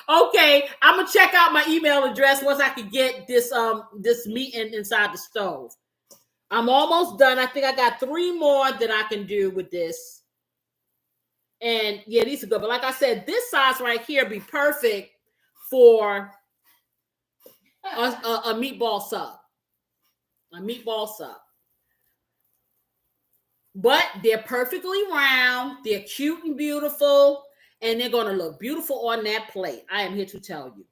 Okay, I'm gonna check out my email address once I can get this meat inside the stove. I'm almost done. I think I got 3 more that I can do with this. And yeah, these are good. But like I said, this size right here be perfect for a meatball sub. A meatball sub. But they're perfectly round. They're cute and beautiful. And they're going to look beautiful on that plate. I am here to tell you.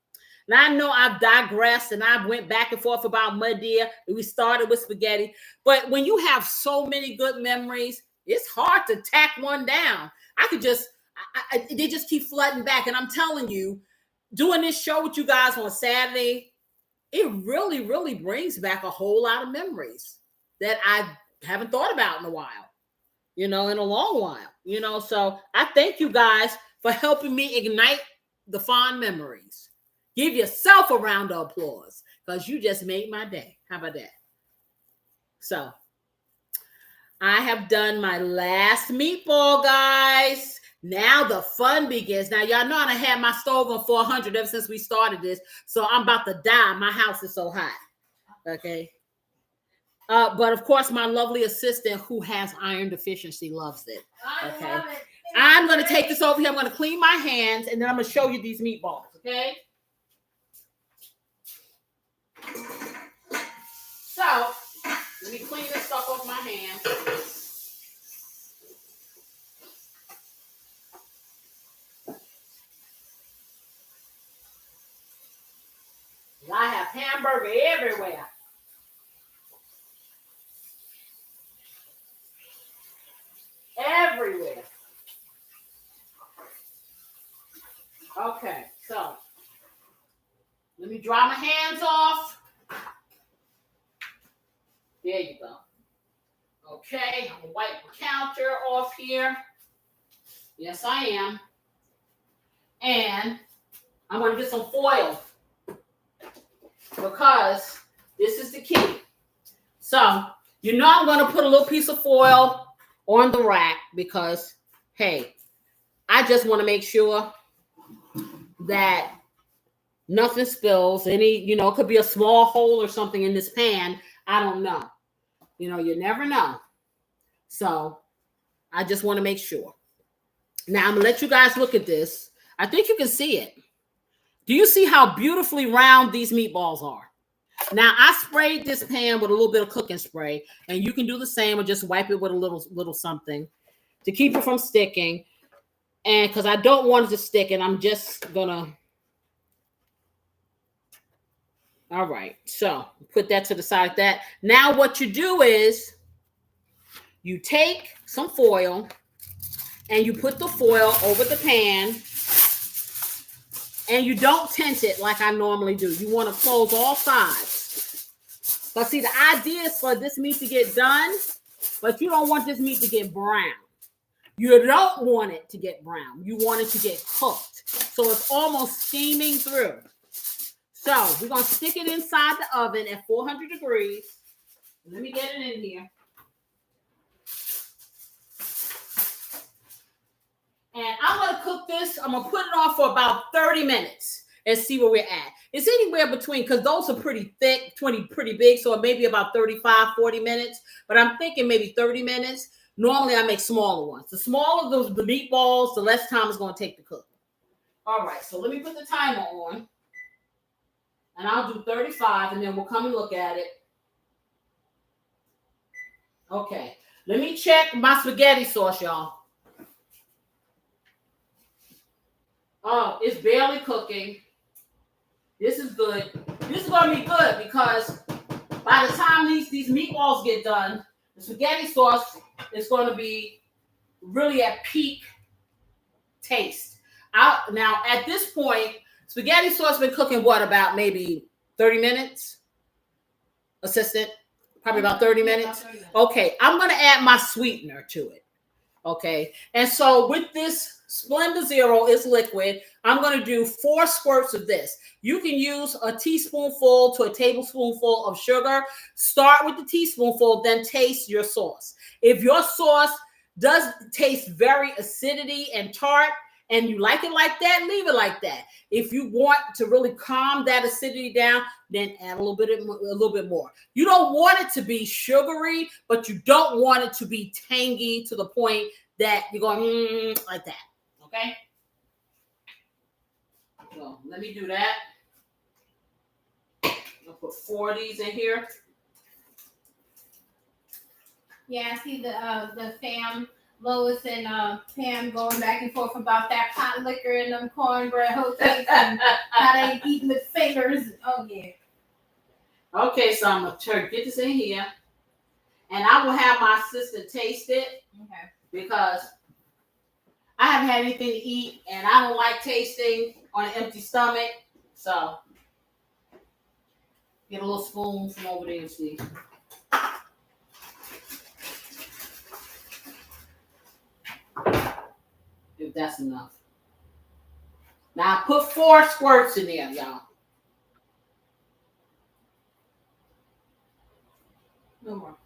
Now, I know I've digressed and I went back and forth about mud deer. We started with spaghetti. But when you have so many good memories, it's hard to tack one down. They just keep flooding back. And I'm telling you, doing this show with you guys on Saturday, it really, really brings back a whole lot of memories that I haven't thought about in a while, in a long while, So I thank you guys for helping me ignite the fond memories. Give yourself a round of applause because you just made my day. How about that? So I have done my last meatball, guys. Now the fun begins. Now, y'all know I had my stove on 400 ever since we started this. So I'm about to die. My house is so hot. Okay. But of course, my lovely assistant who has iron deficiency loves it. Okay. I love it. I'm going to take this over here. I'm going to clean my hands and then I'm going to show you these meatballs. Okay. Let me clean this stuff off my hands. I have hamburger everywhere. Everywhere. Okay, so let me dry my hands off. There you go. Okay, I'm gonna wipe the counter off here. Yes, I am. And I'm gonna get some foil because this is the key. So, you know I'm gonna put a little piece of foil on the rack because, hey, I just want to make sure that nothing spills. It could be a small hole or something in this pan. I don't know. You never know. So I just want to make sure. Now I'm going to let you guys look at this. I think you can see it. Do you see how beautifully round these meatballs are? Now I sprayed this pan with a little bit of cooking spray, and you can do the same or just wipe it with a little something to keep it from sticking. And because I don't want it to stick, and I'm just gonna. All right, so put that to the side like that. Now what you do is you take some foil and you put the foil over the pan, and you don't tint it like I normally do. You want to close all sides. But see, the idea is for this meat to get done, but you don't want this meat to get brown. You don't want it to get brown. You want it to get cooked. So it's almost steaming through. So we're going to stick it inside the oven at 400 degrees. Let me get it in here. And I'm going to cook this. I'm going to put it on for about 30 minutes and see where we're at. It's anywhere between, because those are pretty thick, pretty big, so it may be about 35, 40 minutes. But I'm thinking maybe 30 minutes. Normally, I make smaller ones. The smaller the meatballs, the less time it's going to take to cook. All right, so let me put the timer on. And I'll do 35, and then we'll come and look at it. Okay, let me check my spaghetti sauce, y'all. Oh, it's barely cooking. This is good. This is going to be good because by the time these meatballs get done, the spaghetti sauce is going to be really at peak taste. Now, at this point, spaghetti sauce been cooking about maybe 30 minutes? Assistant? Probably about 30 minutes? Okay, I'm going to add my sweetener to it. Okay, and so with this Splenda Zero is liquid, I'm going to do 4 squirts of this. You can use a teaspoonful to a tablespoonful of sugar. Start with the teaspoonful, then taste your sauce. If your sauce does taste very acidity and tart, and you like it like that, leave it like that. If you want to really calm that acidity down, then add a little bit more. You don't want it to be sugary, but you don't want it to be tangy to the point that you're going like that. Okay? So let me do that. I'll put 4 of these in here. Yeah, I see the fam, Lois and Pam going back and forth about that pot liquor and them cornbread hotels and how they eating with fingers. Oh yeah. Okay, so I'm gonna get this in here, and I will have my sister taste it. Okay. Because I haven't had anything to eat, and I don't like tasting on an empty stomach. So get a little spoon from over there and see. If that's enough. Now I put 4 squirts in there, y'all. No more.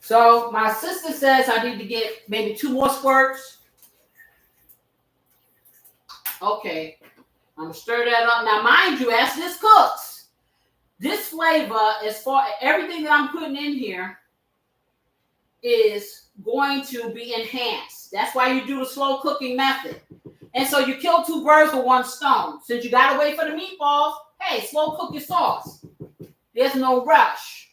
So my sister says I need to get maybe 2 more squirts. Okay. I'm going to stir that up. Now, mind you, as this cooks, this flavor, as far as everything that I'm putting in here, is going to be enhanced. That's why you do the slow cooking method. And so you kill 2 birds with 1 stone. Since you got to wait for the meatballs, hey, slow cook your sauce. There's no rush.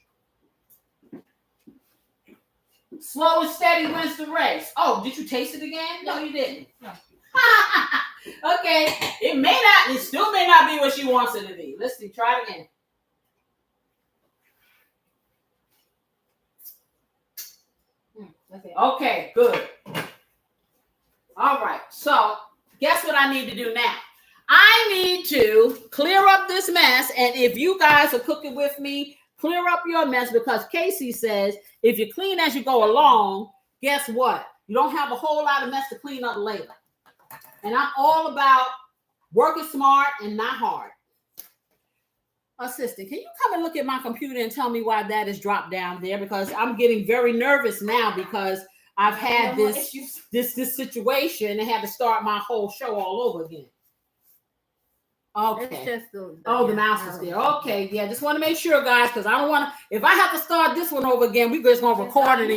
Slow and steady wins the race. Oh, did you taste it again? No, you didn't. No. Okay. It still may not be what she wants it to be. Let's see. Try it again. Okay, good. All right. So, guess what I need to do now? I need to clear up this mess. And if you guys are cooking with me, clear up your mess, because Casey says if you clean as you go along, guess what? You don't have a whole lot of mess to clean up later. And I'm all about working smart and not hard. Assistant, can you come and look at my computer and tell me why that is dropped down there? Because I'm getting very nervous now because I've had this situation and had to start my whole show all over again. Okay. The mouse is there. Okay, yeah. Just want to make sure, guys, because I don't want to. If I have to start this one over again, we just gonna record it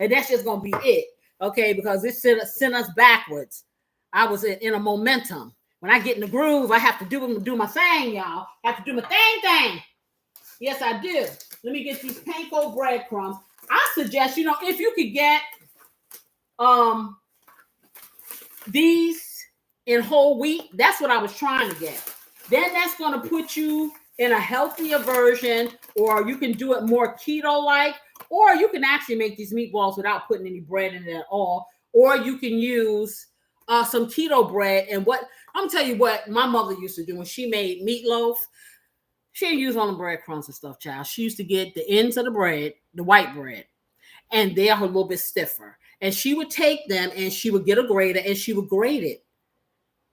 and that's just gonna be it. Okay, because it sent us backwards. I was in a momentum. When I get in the groove, I have to do my thing, y'all. I have to do my thing. Yes, I do. Let me get these panko breadcrumbs. I suggest, if you could get these in whole wheat, that's what I was trying to get. Then that's going to put you in a healthier version, or you can do it more keto-like, or you can actually make these meatballs without putting any bread in it at all, or you can use some keto bread. And I'm tell you what my mother used to do when she made meatloaf. She didn't use all the breadcrumbs and stuff, child. She used to get the ends of the bread, the white bread, and they are a little bit stiffer. And she would take them and she would get a grater and she would grate it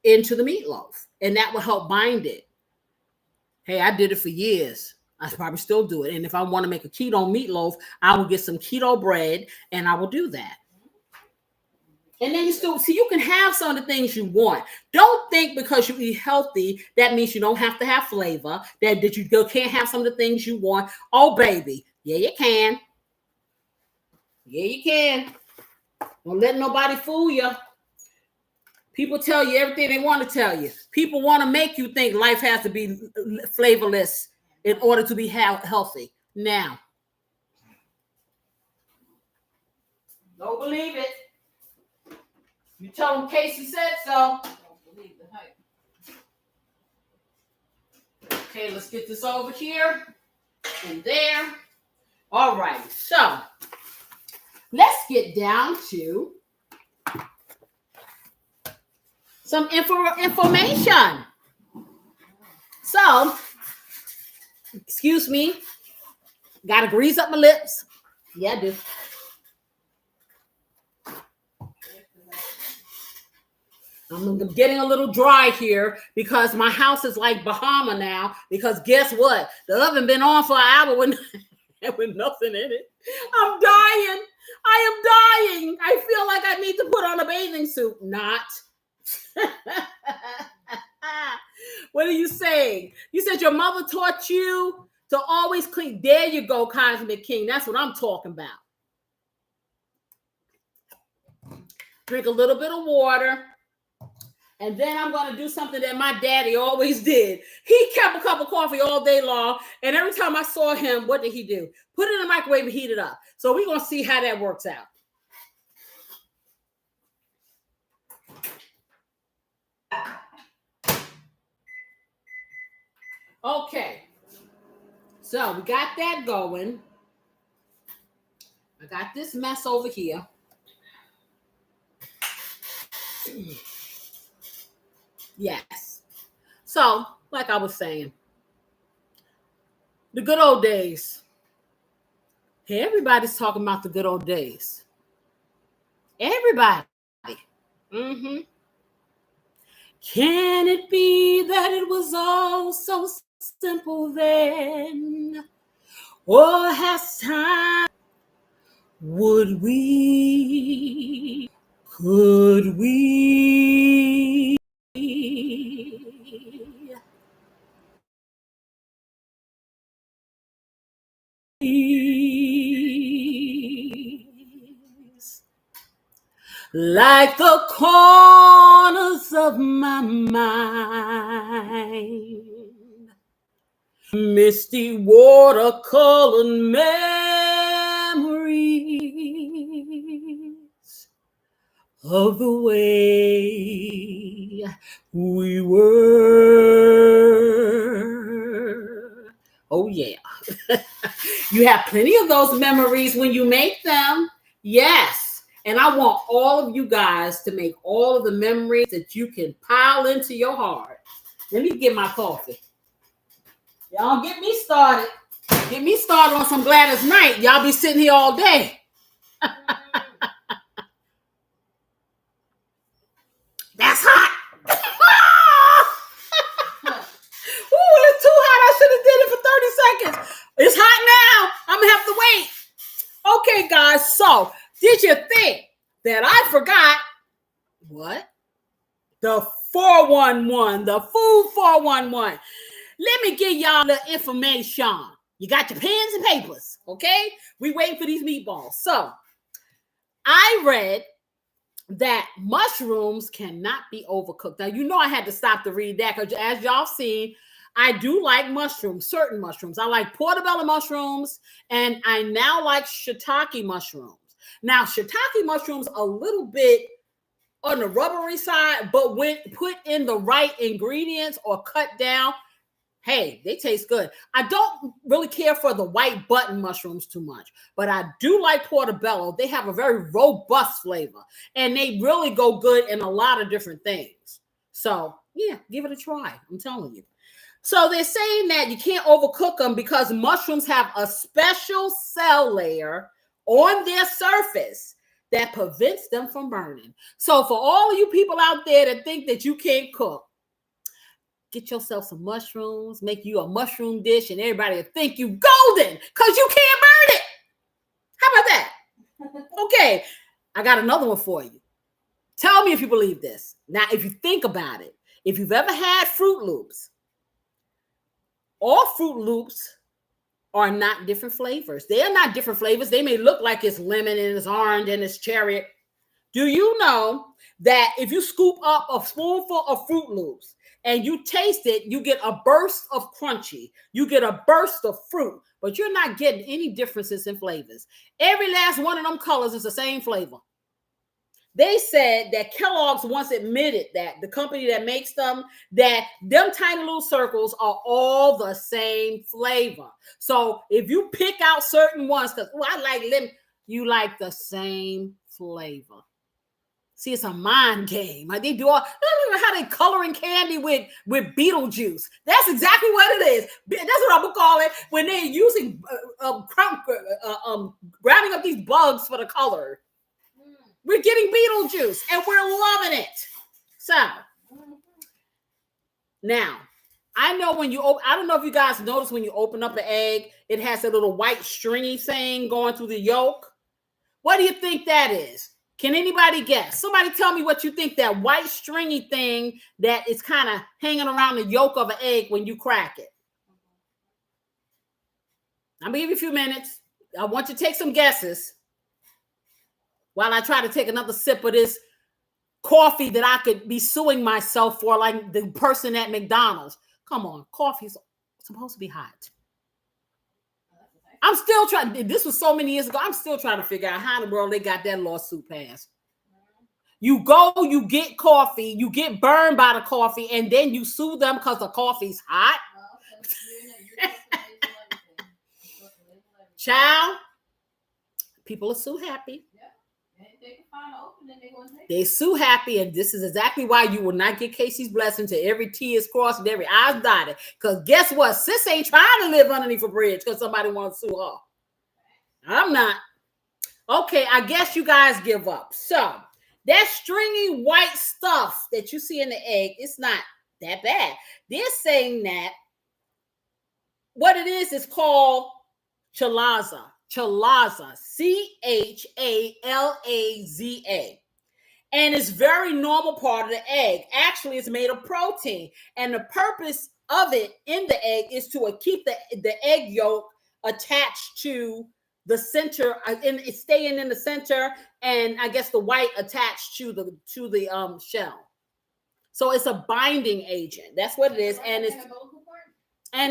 into the meatloaf, and that will help bind it. Hey, I did it for years. I probably still do it. And if I want to make a keto meatloaf, I will get some keto bread and I will do that. And then you can have some of the things you want. Don't think because you eat healthy, that means you don't have to have flavor, that you can't have some of the things you want. Oh, baby. Yeah, you can. Yeah, you can. Don't let nobody fool you. People tell you everything they want to tell you. People want to make you think life has to be flavorless in order to be healthy. Now, don't believe it. You tell them Casey said so. Don't believe the hype. Okay, let's get this over here and there. All right, so let's get down to some information. So, excuse me, gotta grease up my lips. Yeah, I do. I'm getting a little dry here because my house is like Bahama now. Because guess what? The oven been on for an hour with nothing in it. I'm dying. I am dying. I feel like I need to put on a bathing suit. Not. What are you saying? You said your mother taught you to always clean. There you go, Cosmic King. That's what I'm talking about. Drink a little bit of water. And then I'm going to do something that my daddy always did. He kept a cup of coffee all day long. And every time I saw him, what did he do? Put it in the microwave and heat it up. So we're going to see how that works out. Okay. So we got that going. I got this mess over here. Yes. So, like I was saying, the good old days. Hey, everybody's talking about the good old days. Everybody. Mm-hmm. Can it be that it was all so simple then? Or has time? Could we? Like the corners of my mind, misty watercolor memories of the way we were. Oh, yeah. You have plenty of those memories when you make them. Yes. And I want all of you guys to make all of the memories that you can pile into your heart. Let me get my coffee. Y'all get me started. Get me started on some Gladys Knight. Y'all be sitting here all day. That's hot. Ooh, it's too hot. I should have did it for 30 seconds. It's hot now. I'm going to have to wait. Okay, guys. So, did you think that I forgot what? The 411, the food 411. Let me give y'all the information. You got your pens and papers, okay? We waiting for these meatballs. So, I read that mushrooms cannot be overcooked. Now, you know I had to stop to read that because as y'all seen, I do like mushrooms, certain mushrooms. I like portobello mushrooms, and I now like shiitake mushrooms. Now, shiitake mushrooms a little bit on the rubbery side, but when put in the right ingredients or cut down, hey, they taste good. I don't really care for the white button mushrooms too much, but I do like portobello. They have a very robust flavor, and they really go good in a lot of different things. So, yeah, give it a try. I'm telling you. So they're saying that you can't overcook them because mushrooms have a special cell layer on their surface that prevents them from burning. So for all of you people out there that think that you can't cook, get yourself some mushrooms, make you a mushroom dish, and everybody will think you golden because you can't burn it. How about that? Okay, I got another one for you. Tell me if you believe this. Now, if you think about it, if you've ever had Fruit Loops, all Fruit Loops are not different flavors. They are not different flavors. They may look like it's lemon and it's orange and it's cherry. Do you know that if you scoop up a spoonful of Fruit Loops and you taste it, you get a burst of crunchy. You get a burst of fruit, but you're not getting any differences in flavors. Every last one of them colors is the same flavor. They said that Kellogg's once admitted that the company that makes them, that them tiny little circles are all the same flavor. So if you pick out certain ones, because I like lemon, you like the same flavor. See, it's a mind game. Like they do all, I don't know how they coloring candy with Beetlejuice. That's exactly what it is. That's what I'm gonna call it when they're using grinding up these bugs for the color. We're getting Beetlejuice and we're loving it. So now I know when you open, I don't know if you guys notice when you open up an egg, it has a little white stringy thing going through the yolk. What do you think that is? Can anybody guess? Somebody tell me what you think that white stringy thing that is kind of hanging around the yolk of an egg when you crack it. I'm gonna give you a few minutes. I want you to take some guesses while I try to take another sip of this coffee that I could be suing myself for, like the person at McDonald's. Come on, coffee's supposed to be hot. I'm still trying. This was so many years ago. I'm still trying to figure out how in the world they got that lawsuit passed. You go, you get coffee, you get burned by the coffee, and then you sue them because the coffee's hot. Child, people are so happy. They sue happy, and this is exactly why you will not get Casey's blessing till every T is crossed and every I's dotted. Because guess what? Sis ain't trying to live underneath a bridge because somebody wants to sue her. I'm not. Okay, I guess you guys give up. So that stringy white stuff that you see in the egg, it's not that bad. They're saying that what it is called chalaza. Chalaza, C-H-A-L-A-Z-A. And it's very normal part of the egg. Actually, it's made of protein. And the purpose of it in the egg is to keep the egg yolk attached to the center, and it's staying in the center, and I guess the white attached to the shell. So it's a binding agent. That's what it is. And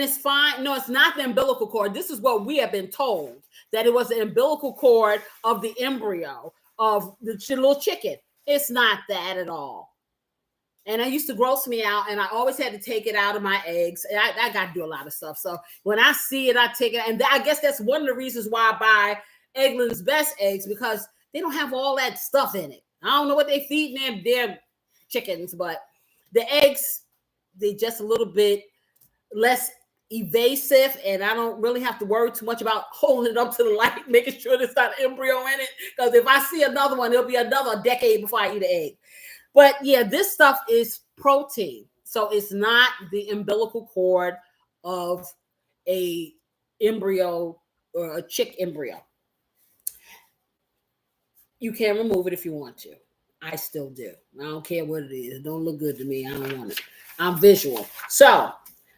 it's fine. No, it's not the umbilical cord. This is what we have been told, that it was the umbilical cord of the embryo of the little chicken. It's not that at all. And it used to gross me out, and I always had to take it out of my eggs. And I got to do a lot of stuff. So when I see it, I take it. And I guess that's one of the reasons why I buy Eggland's Best eggs, because they don't have all that stuff in it. I don't know what they feed their chickens, but the eggs, they just a little bit less evasive, and I don't really have to worry too much about holding it up to the light, making sure there's not embryo in it. Because if I see another one, it'll be another decade before I eat an egg. But yeah, this stuff is protein. So it's not the umbilical cord of a embryo or a chick embryo. You can remove it if you want to. I still do. I don't care what it is. It don't look good to me. I don't want it. I'm visual. So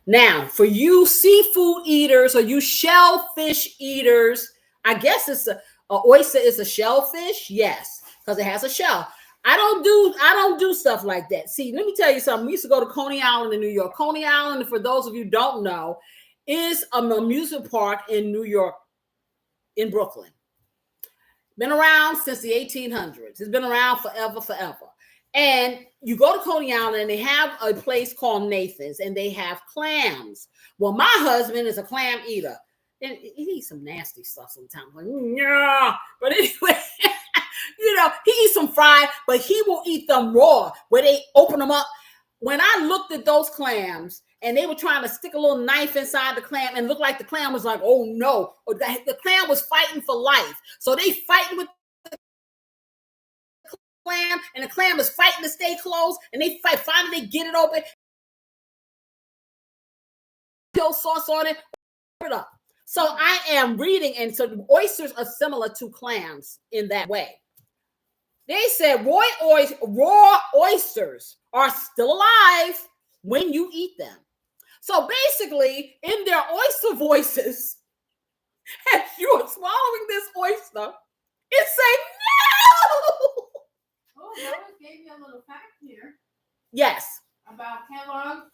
now, for you seafood eaters or you shellfish eaters, I guess it's a oyster is a shellfish. Yes, because it has a shell. I don't do stuff like that. See, let me tell you something. We used to go to Coney Island in New York. Coney Island, for those of you who don't know, is an amusement park in New York, in Brooklyn. Been around since the 1800s. It's been around forever. And you go to Coney Island and they have a place called Nathan's and they have clams. Well, my husband is a clam eater. And he eats some nasty stuff sometimes. Like, yeah. But anyway, he eats some fried, but he will eat them raw where they open them up. When I looked at those clams and they were trying to stick a little knife inside the clam and looked like the clam was like, oh no, or the clam was fighting for life. So they fighting with the clam and the clam is fighting to stay closed and they fight. Finally, they get it open. Pill sauce on it. Up. So I am reading, and so oysters are similar to clams in that way. They said raw oysters are still alive when you eat them. So basically, in their oyster voices, as you are swallowing this oyster, it say no. Oh, Lois gave me a little fact here. Yes. About Kellogg's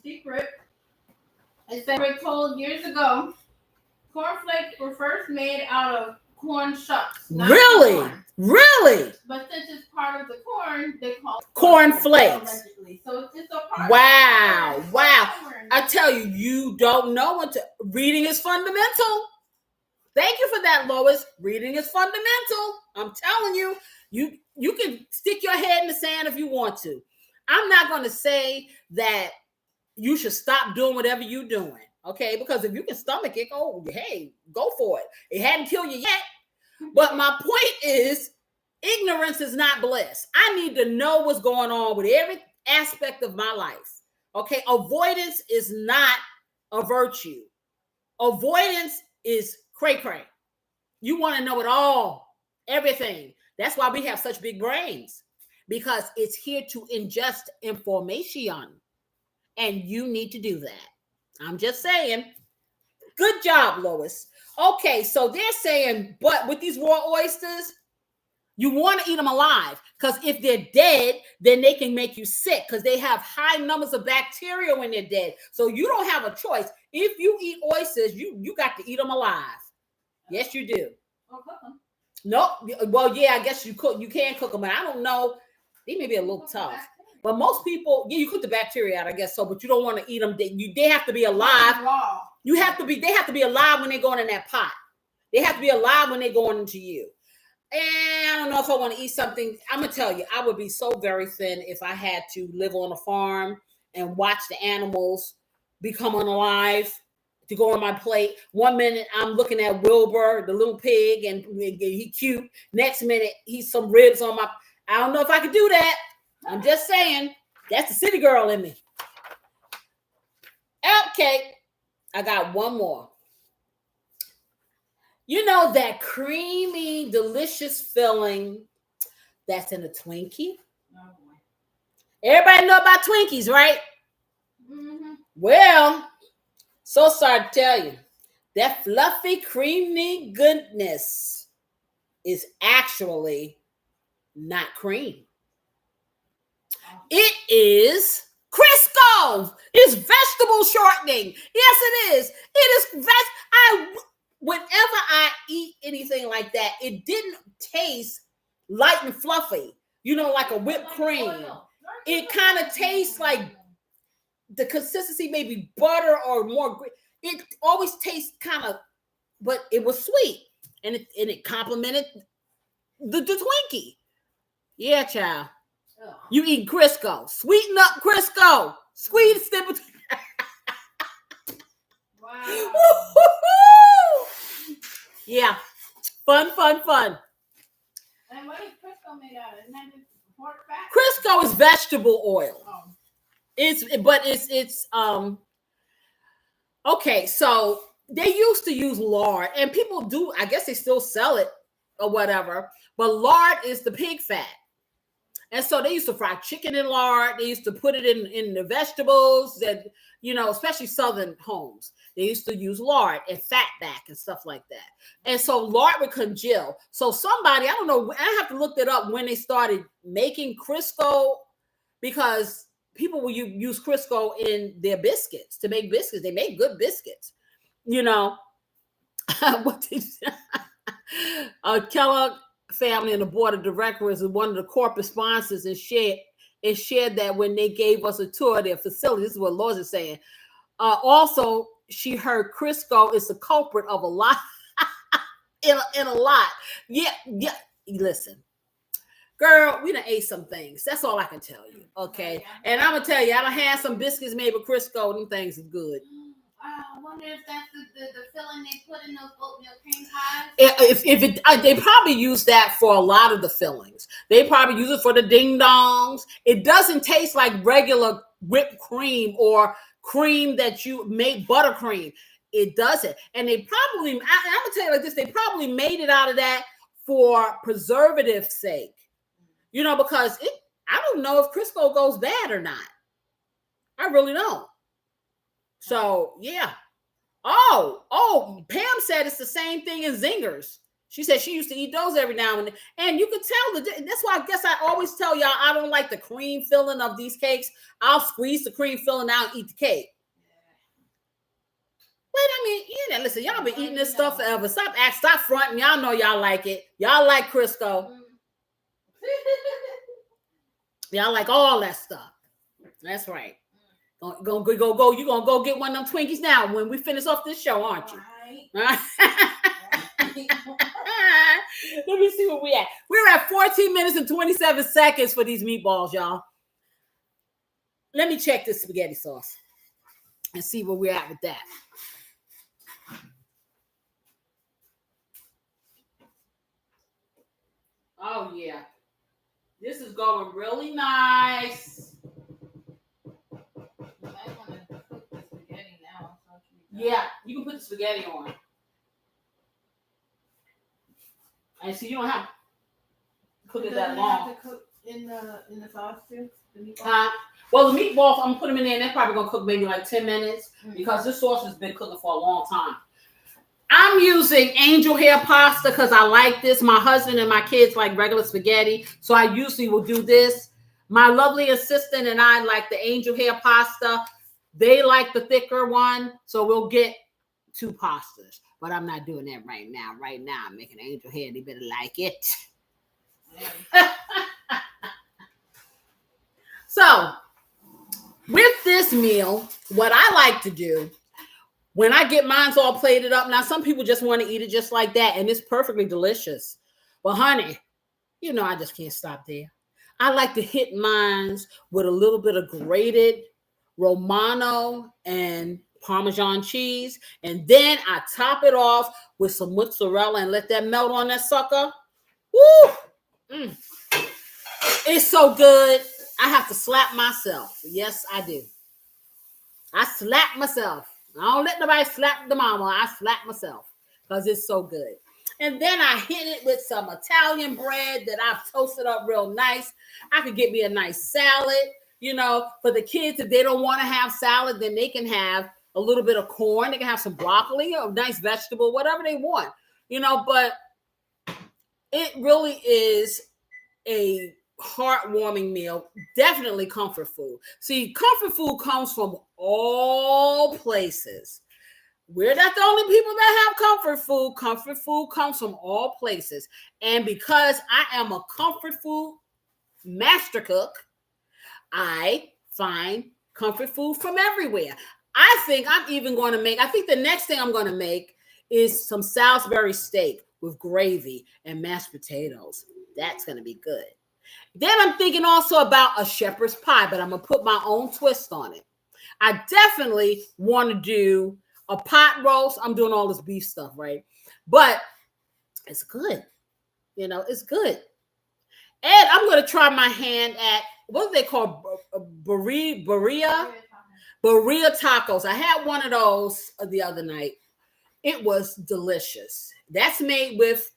secret. It said we're told years ago, cornflakes were first made out of corn shucks. Really? Corn. Really? But since it's part of the corn, they call it cornflakes. So it's a part. Wow. I tell you, you don't know what to. Reading is fundamental. Thank you for that, Lois. Reading is fundamental. I'm telling you, you can stick your head in the sand if you want to. I'm not going to say that you should stop doing whatever you're doing, okay? Because if you can stomach it, hey, go for it. It hadn't killed you yet. But my point is, ignorance is not bliss. I need to know what's going on with every aspect of my life, okay? Avoidance is not a virtue. Avoidance is cray-cray. You want to know it all, everything. That's why we have such big brains, because it's here to ingest information. And you need to do that. I'm just saying. Good job, Lois. Okay, so they're saying, but with these raw oysters, you want to eat them alive, because if they're dead, then they can make you sick, because they have high numbers of bacteria when they're dead. So you don't have a choice. If you eat oysters, you got to eat them alive. Yes, you do. Or cook them. No, well, yeah, I guess you can cook them, but I don't know. They may be a little tough. But most people, you cook the bacteria out, I guess so, but you don't want to eat them. They have to be alive. They have to be alive when they're going in that pot. They have to be alive when they're going into you. And I don't know if I want to eat something. I'm going to tell you, I would be so very thin if I had to live on a farm and watch the animals become unalive to go on my plate. 1 minute, I'm looking at Wilbur, the little pig, and he cute. Next minute, he's some ribs on my... I don't know if I could do that. I'm just saying, that's the city girl in me. Okay, I got one more. You know that creamy, delicious filling that's in a Twinkie? Oh boy. Everybody know about Twinkies, right? Mm-hmm. Well, so sorry to tell you, that fluffy, creamy goodness is actually not cream. It is Crisco. It's vegetable shortening. Yes, it is. It is whenever I eat anything like that, it didn't taste light and fluffy. like a whipped cream. It kind of tastes like the consistency, maybe butter or more. It always tastes kind of, but it was sweet, and it complemented the Twinkie. Yeah, child. Oh. You eat Crisco. Sweeten up Crisco. Squeeze it between. Wow. Yeah. Fun. And what is Crisco made out of? Isn't that just pork fat? Crisco is vegetable oil. Oh. It's okay, so they used to use lard, and people do, I guess they still sell it or whatever, but lard is the pig fat. And so they used to fry chicken in lard. They used to put it in the vegetables that, especially Southern homes. They used to use lard and fat back and stuff like that. And so lard would congeal. So somebody, I don't know, I have to look that up when they started making Crisco, because people will use Crisco in their biscuits to make biscuits. They make good biscuits. What did Kellogg family and the board of directors and one of the corporate sponsors and shared that when they gave us a tour of their facility. This is what Lois is saying. Also, she heard Crisco is the culprit of a lot in a lot. Yeah. Listen, girl, we done ate some things. That's all I can tell you. Okay. And I'm gonna tell you, I done had some biscuits made with Crisco. Them things is good. I wonder if that's the filling they put in those oatmeal cream pies. They probably use that for a lot of the fillings. They probably use it for the ding dongs. It doesn't taste like regular whipped cream or cream that you make, buttercream. It doesn't. And they probably, I'm gonna tell you like this, they probably made it out of that for preservative sake. Because I don't know if Crisco goes bad or not. I really don't. So, yeah. Oh, Pam said it's the same thing as Zingers. She said she used to eat those every now and then. And you could tell that's why I guess I always tell y'all I don't like the cream filling of these cakes. I'll squeeze the cream filling out and eat the cake. But listen, y'all been eating this stuff forever. Stop fronting. Y'all know y'all like it. Y'all like Crisco. Y'all like all that stuff. That's right. Go. You're gonna go get one of them Twinkies now when we finish off this show, aren't you? Right. Let me see where we at. We're at 14 minutes and 27 seconds for these meatballs, y'all. Let me check this spaghetti sauce and see where we're at with that. Oh, yeah. This is going really nice. Yeah, you can put the spaghetti on. And see, you don't have to cook it that long. Have to cook in the sauce too? The well, the meatballs, I'm gonna put them in there, and they're probably gonna cook maybe like 10 minutes because this sauce has been cooking for a long time. I'm using angel hair pasta because I like this. My husband and my kids like regular spaghetti, so I usually will do this. My lovely assistant and I like the angel hair pasta. They like the thicker one, so we'll get 2 pastas. But I'm not doing that right now. Right now, I'm making angel hair. They better like it. So, with this meal, what I like to do, when I get mine all plated up, now some people just want to eat it just like that, and it's perfectly delicious. But honey, I just can't stop there. I like to hit mine with a little bit of grated Romano and Parmesan cheese, and then I top it off with some mozzarella and let that melt on that sucker. Woo! It's so good. I have to slap myself. Yes, I do. I slap myself. I don't let nobody slap the mama. I slap myself because it's so good. And then I hit it with some Italian bread that I've toasted up real nice. I could get me a nice salad. For the kids, if they don't want to have salad, then they can have a little bit of corn. They can have some broccoli or a nice vegetable, whatever they want. But it really is a heartwarming meal. Definitely comfort food. See, comfort food comes from all places. We're not the only people that have comfort food. Comfort food comes from all places. And because I am a comfort food master cook, I find comfort food from everywhere. I think the next thing I'm going to make is some Salisbury steak with gravy and mashed potatoes. That's going to be good. Then I'm thinking also about a shepherd's pie, but I'm going to put my own twist on it. I definitely want to do a pot roast. I'm doing all this beef stuff, right? But it's good. It's good. And I'm going to try my hand at, what do they call, burrito tacos. I had one of those the other night. It was delicious. That's made with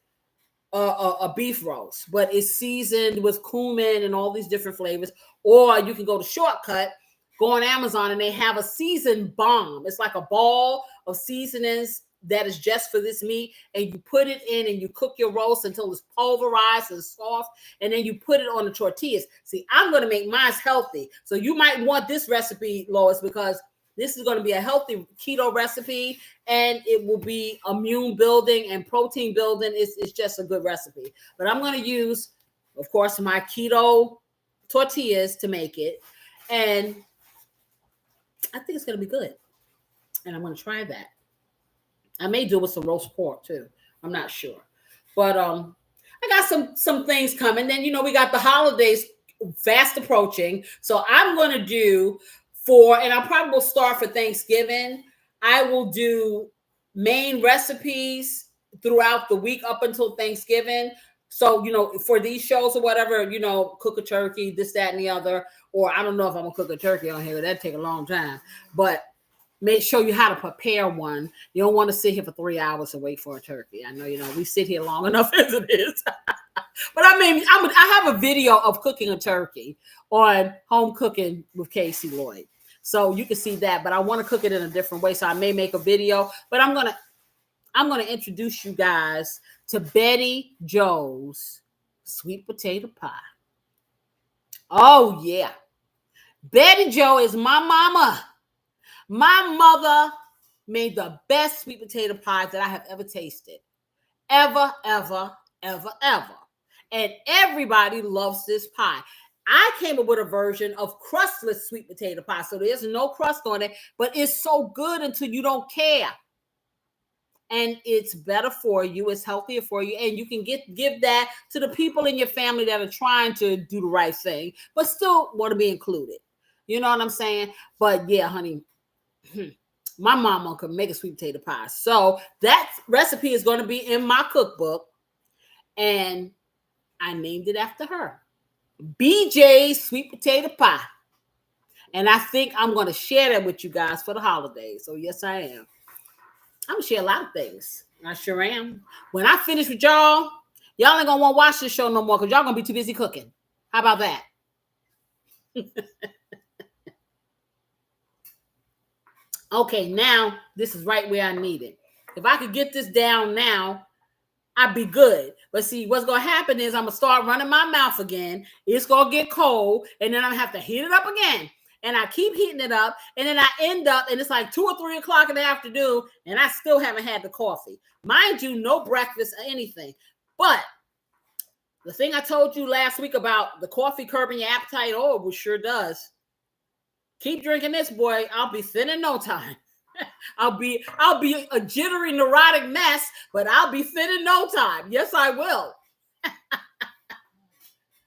a beef roast, but it's seasoned with cumin and all these different flavors. Or you can go to Shortcut, go on Amazon, and they have a seasoned bomb. It's like a ball of seasonings that is just for this meat, and you put it in and you cook your roast until it's pulverized and soft, and then you put it on the tortillas. See, I'm going to make mine healthy. So you might want this recipe, Lois, because this is going to be a healthy keto recipe, and it will be immune building and protein building. It's just a good recipe. But I'm going to use, of course, my keto tortillas to make it, and I think it's going to be good. And I'm going to try that. I may do it with some roast pork too. I'm not sure. But I got some things coming. Then, we got the holidays fast approaching. So I'm going to do and I'll probably start for Thanksgiving. I will do main recipes throughout the week up until Thanksgiving. So, for these shows or whatever, cook a turkey, this, that, and the other. Or I don't know if I'm going to cook a turkey on here. That'd take a long time. But show you how to prepare one. You don't want to sit here for 3 hours and wait for a turkey. I know, we sit here long enough as it is. But I have a video of cooking a turkey on Home Cooking with Casey Lloyd. So you can see that, but I want to cook it in a different way. So I may make a video, but I'm going to introduce you guys to Betty Jo's sweet potato pie. Oh yeah. Betty Jo is my mama. My mother made the best sweet potato pie that I have ever tasted. Ever, ever, ever, ever. And everybody loves this pie. I came up with a version of crustless sweet potato pie. So there's no crust on it, but it's so good until you don't care. And it's better for you. It's healthier for you. And you can give that to the people in your family that are trying to do the right thing, but still want to be included. You know what I'm saying? But yeah, honey, my mama could make a sweet potato pie. So that recipe is going to be in my cookbook. And I named it after her. BJ's sweet potato pie. And I think I'm going to share that with you guys for the holidays. So yes, I am. I'm going to share a lot of things. I sure am. When I finish with y'all ain't going to want to watch this show no more because y'all going to be too busy cooking. How about that? Okay, now this is right where I need it. If I could get this down now, I'd be good. But see, what's going to happen is I'm going to start running my mouth again. It's going to get cold, and then I'm going to have to heat it up again. And I keep heating it up, and then I end up, and it's like 2 or 3 o'clock in the afternoon, and I still haven't had the coffee. Mind you, no breakfast or anything. But the thing I told you last week about the coffee curbing your appetite, it sure does. Keep drinking this, boy. I'll be thin in no time. I'll be a jittery, neurotic mess, but I'll be thin in no time. Yes, I will.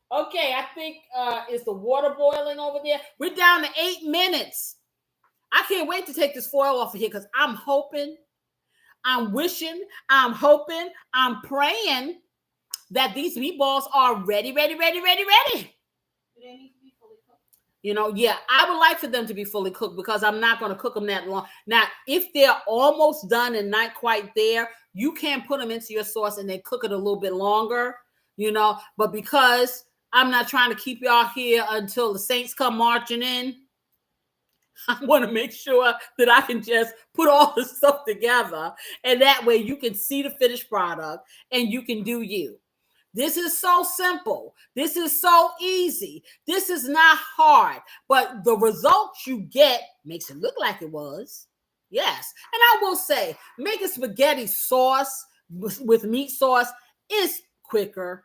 Okay, I think is the water boiling over there? We're down to 8 minutes. I can't wait to take this foil off of here because I'm hoping, I'm wishing, I'm hoping, I'm praying that these meatballs are ready. Do they need to be fully cooked? Yeah, I would like for them to be fully cooked because I'm not going to cook them that long. Now, if they're almost done and not quite there, you can put them into your sauce and then cook it a little bit longer, but because I'm not trying to keep y'all here until the saints come marching in, I want to make sure that I can just put all this stuff together, and that way you can see the finished product and you can do you. This is so simple. This is so easy. This is not hard, but the results you get makes it look like it was. Yes. And I will say, making spaghetti sauce with meat sauce is quicker.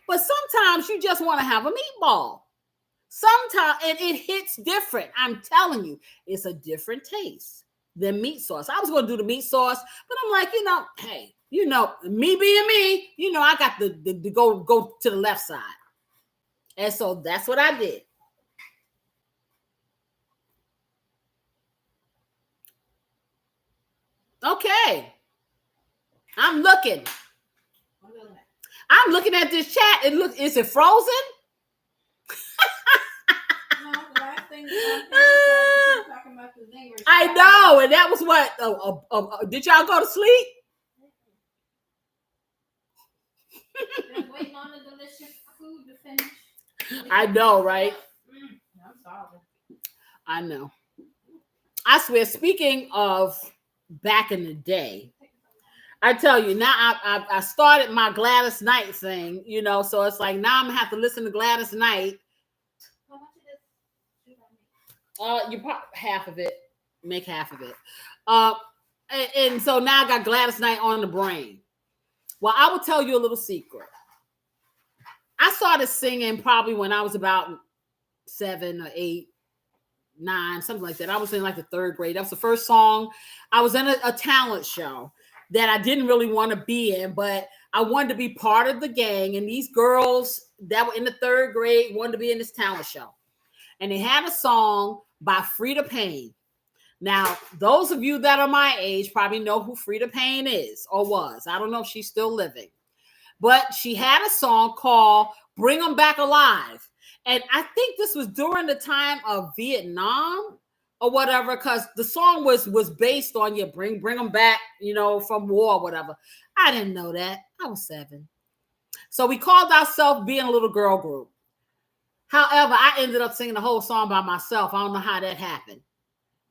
But sometimes you just want to have a meatball. Sometimes and it hits different. I'm telling you, it's a different taste than meat sauce. I was going to do the meat sauce, but I'm like, hey, me being me, I got the go to the left side. And so that's what I did. Okay. I'm looking. I'm looking at this chat. Is it frozen? No, the last thing talking about the zingers. I know, and that was what. Did y'all go to sleep? Just waiting on the delicious food to finish. I know, right? I'm sorry. I know. I swear, speaking of back in the day, I tell you, now I started my Gladys Knight thing, so it's like now I'm going to have to listen to Gladys Knight. How much of this? You probably half of it. Make half of it. And so now I got Gladys Knight on the brain. Well, I will tell you a little secret. I started singing probably when I was about 7 or 8, 9, something like that. I was in like the 3rd grade. That was the first song. I was in a talent show that I didn't really want to be in, but I wanted to be part of the gang. And these girls that were in the 3rd grade wanted to be in this talent show. And they had a song by Frida Payne. Now, those of you that are my age probably know who Frida Payne is or was. I don't know if she's still living. But she had a song called Bring 'Em Back Alive. And I think this was during the time of Vietnam or whatever, because the song was based on bring them back, from war or whatever. I didn't know that. I was 7. So we called ourselves being a little girl group. However, I ended up singing the whole song by myself. I don't know how that happened.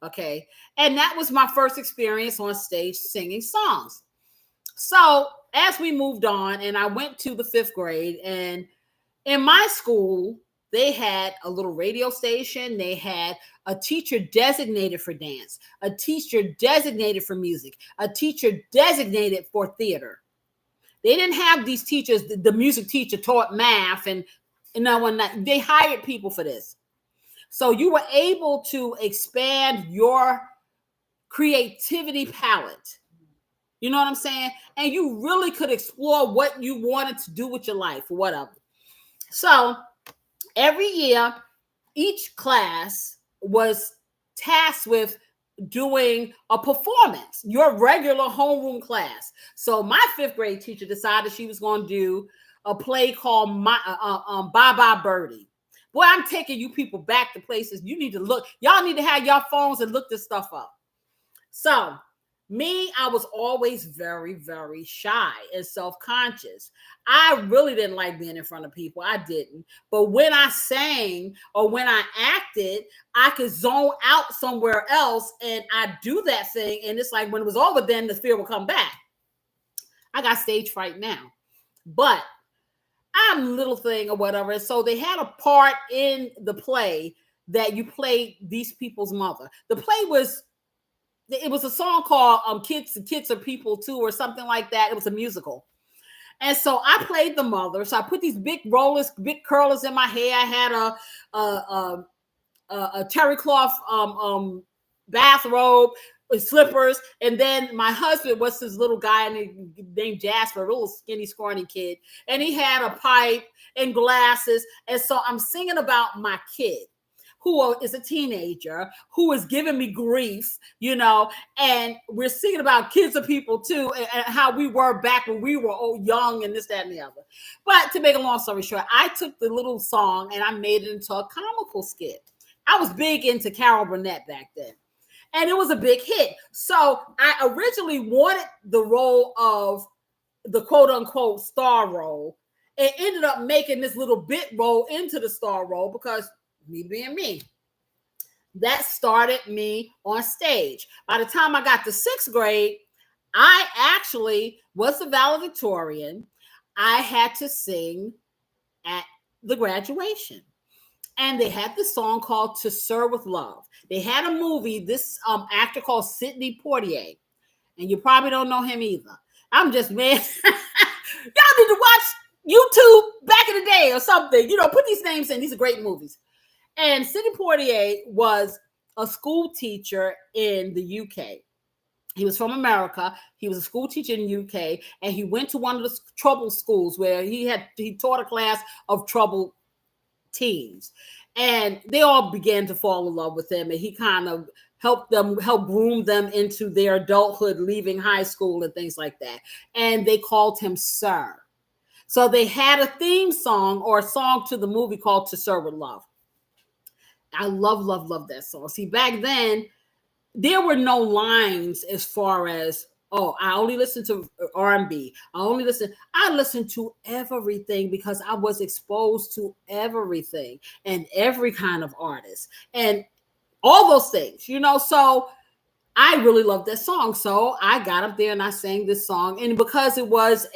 Okay. And that was my first experience on stage singing songs. So as we moved on and I went to the 5th grade, and in my school, they had a little radio station. They had a teacher designated for dance, a teacher designated for music, a teacher designated for theater. They didn't have these teachers. The music teacher taught math and they hired people for this. So you were able to expand your creativity palette. You know what I'm saying? And you really could explore what you wanted to do with your life or whatever. So every year, each class was tasked with doing a performance, your regular homeroom class. So my 5th grade teacher decided she was going to do a play called Bye Bye Birdie. Boy, I'm taking you people back to places you need to look. Y'all need to have your phones and look this stuff up. So me, I was always very, very shy and self-conscious. I really didn't like being in front of people. I didn't. But when I sang or when I acted, I could zone out somewhere else and I do that thing. And it's like when it was over, then the fear would come back. I got stage fright now. But I'm a little thing or whatever. And so they had a part in the play that you played these people's mother. The play was... It was a song called Kids Are People Too or something like that. It was a musical. And so I played the mother. So I put these big rollers, big curlers in my hair. I had a terry cloth bathrobe with slippers. And then my husband was this little guy named Jasper, a little skinny, scrawny kid. And he had a pipe and glasses. And so I'm singing about my kid, who is a teenager, who is giving me grief, and we're singing about kids are people too, and how we were back when we were young and this, that, and the other. But to make a long story short, I took the little song and I made it into a comical skit. I was big into Carol Burnett back then, and it was a big hit. So I originally wanted the role of the quote unquote star role, and ended up making this little bit role into the star role because me being me. That started me on stage. By the time I got to 6th grade, I actually was a valedictorian. I had to sing at the graduation. And they had this song called To Sir With Love. They had a movie, this actor called Sidney Poitier. And you probably don't know him either. I'm just, man, y'all need to watch YouTube back in the day or something. Put these names in. These are great movies. And Sidney Poitier was a school teacher in the UK. He was from America. He was a school teacher in the UK, and he went to one of the troubled schools where he taught a class of troubled teens, and they all began to fall in love with him, and he kind of help groom them into their adulthood, leaving high school and things like that. And they called him Sir. So they had a theme song or a song to the movie called To Sir With Love. I love that song. See, back then, there were no lines as far as, oh, I only listen to R&B. I listened to everything because I was exposed to everything and every kind of artist and all those things, so I really loved that song. So I got up there and I sang this song. And because it was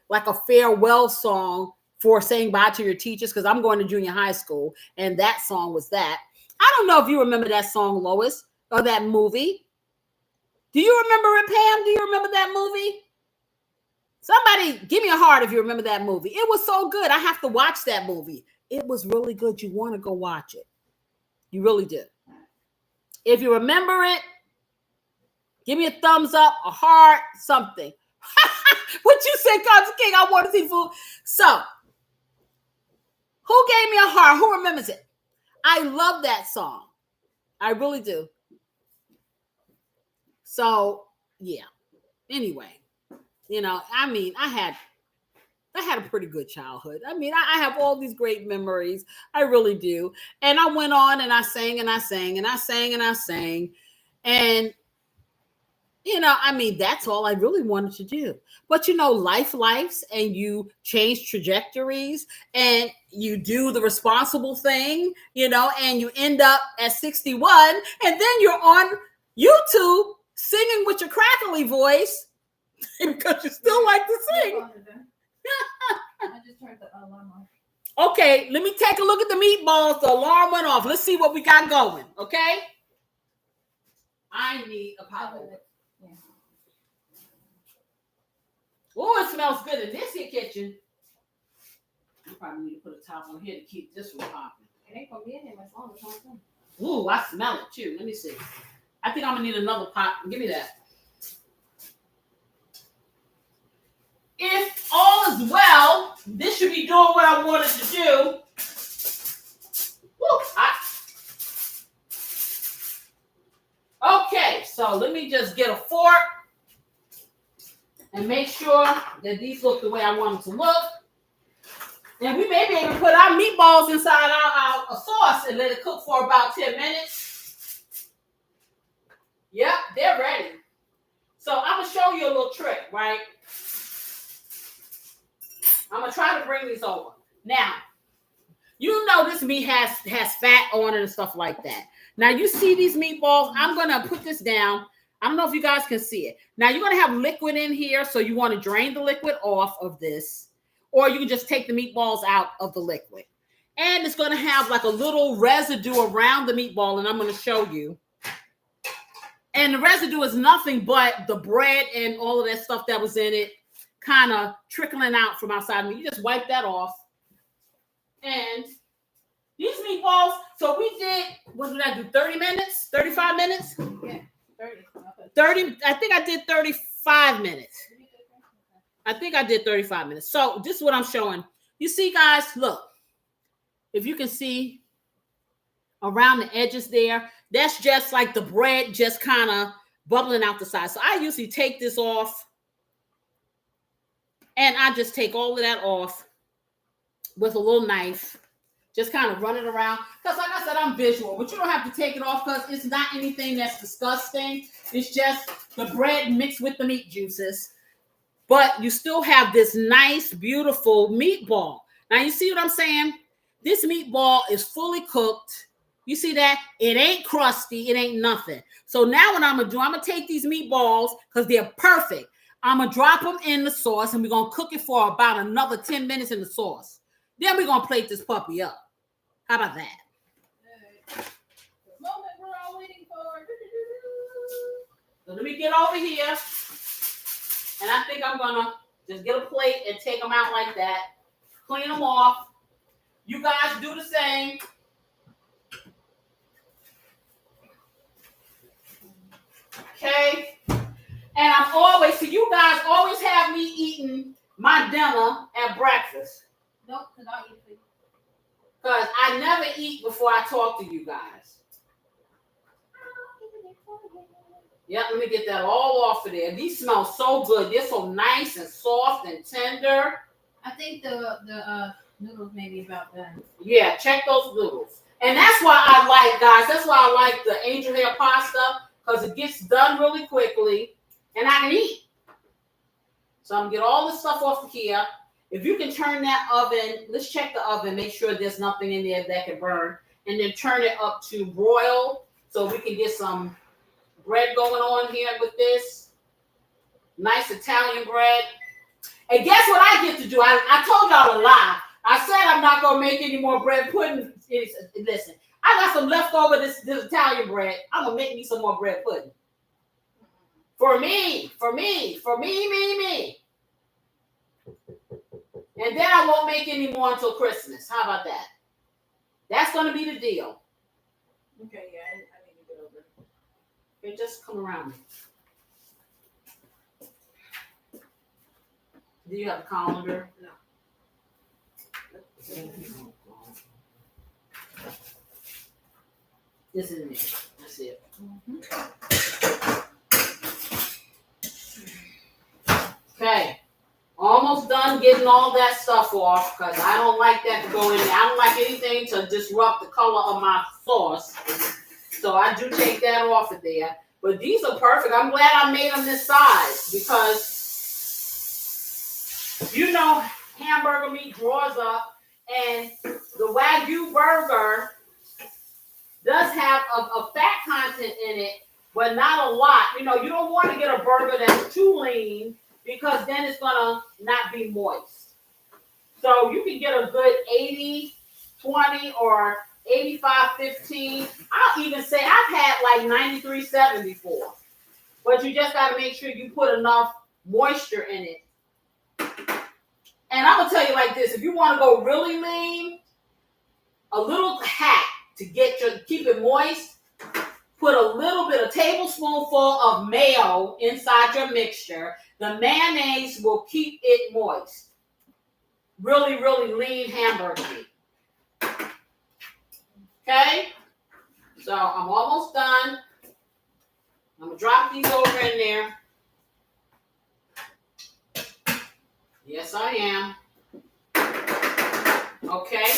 like a farewell song for saying bye to your teachers, because I'm going to junior high school, and that song was that. I don't know if you remember that song, Lois, or that movie. Do you remember it, Pam? Do you remember that movie? Somebody give me a heart if you remember that movie. It was so good. I have to watch that movie. It was really good. You want to go watch it. You really do. If you remember it, give me a thumbs up, a heart, something. What you say, Cousin King? I want to see food. So, who gave me a heart? Who remembers it? I love that song. I really do. So, yeah. Anyway, I had a pretty good childhood. I have all these great memories. I really do. And I went on and I sang and I sang and I sang and I sang. And that's all I really wanted to do. But life's and you change trajectories and you do the responsible thing, and you end up at 61, and then you're on YouTube singing with your crackly voice because you still like to sing. I just turned the alarm off. Okay, let me take a look at the meatballs. The alarm went off. Let's see what we got going, okay? I need a pot. Yeah. Oh, it smells good in this here kitchen. I probably need to put a top on here to keep this from popping. It ain't gonna be in here much longer. Ooh, I smell it too. Let me see. I think I'm gonna need another pot. Give me that. If all is well, this should be doing what I wanted to do. Woo, okay, so let me just get a fork and make sure that these look the way I want them to look. And we may be able to put our meatballs inside our sauce and let it cook for about 10 minutes. Yep, they're ready. So I'm going to show you a little trick, right? I'm going to try to bring these over. Now, this meat has fat on it and stuff like that. Now, you see these meatballs? I'm going to put this down. I don't know if you guys can see it. Now, you're going to have liquid in here, so you want to drain the liquid off of this. Or you can just take the meatballs out of the liquid. And it's going to have like a little residue around the meatball, and I'm going to show you. And the residue is nothing but the bread and all of that stuff that was in it kind of trickling out from outside of me. You just wipe that off. And these meatballs, so we did, what did I do, 30 minutes? 35 minutes? Yeah, 30. I think I did 35 minutes. I think I did 35 minutes. So this is what I'm showing. You see, guys, look. If you can see around the edges there, that's just like the bread just kind of bubbling out the side. So I usually take this off. And I just take all of that off with a little knife. Just kind of run it around. Because like I said, I'm visual. But you don't have to take it off because it's not anything that's disgusting. It's just the bread mixed with the meat juices. But you still have this nice, beautiful meatball. Now, you see what I'm saying? This meatball is fully cooked. You see that? It ain't crusty. It ain't nothing. So now what I'm going to do, I'm going to take these meatballs because they're perfect. I'm going to drop them in the sauce, and we're going to cook it for about another 10 minutes in the sauce. Then we're going to plate this puppy up. How about that? The moment we're all waiting for. So let me get over here. And I think I'm going to just get a plate and take them out like that. clean them off. You guys do the same. Okay? And I'm always, so you guys always have me eating my dinner at breakfast. Nope, because I'll eat it. Because I never eat before I talk to you guys. Yeah, let me get that all off of there. These smell so good. They're so nice and soft and tender. I think the noodles may be about done. Yeah, check those noodles. And that's why I like, guys, that's why I like the angel hair pasta, because it gets done really quickly and I can eat. So I'm going to get all this stuff off of here. If you can turn that oven, let's check the oven, make sure there's nothing in there that can burn, and then turn it up to broil so we can get some bread going on here with this. Nice Italian bread. And guess what I get to do? I told y'all a lie. I said I'm not going to make any more bread pudding. Listen, I got some leftover this Italian bread. I'm going to make me some more bread pudding. For me. And then I won't make any more until Christmas. How about that? That's going to be the deal. Okay, yeah, I need to get over it. Okay, just come around. Do you have a colander? No. This is me. That's it. Okay. Almost done getting all that stuff off because I don't like that to go in there. I don't like anything to disrupt the color of my sauce. So I do take that off of there. But these are perfect. I'm glad I made them this size because, you know, hamburger meat draws up. And the Wagyu burger does have a fat content in it, but not a lot. You know, you don't want to get a burger that's too lean because then it's going to not be moist. So you can get a good 80-20 or 85-15. I'll even say I've had like 93-7 before. But you just got to make sure you put enough moisture in it. And I'm going to tell you like this. If you want to go really lean, a little hack to keep it moist, put a tablespoonful of mayo inside your mixture. The mayonnaise will keep it moist. Really, really lean hamburger meat. Okay? So I'm almost done. I'm going to drop these over in there. Yes, I am. Okay.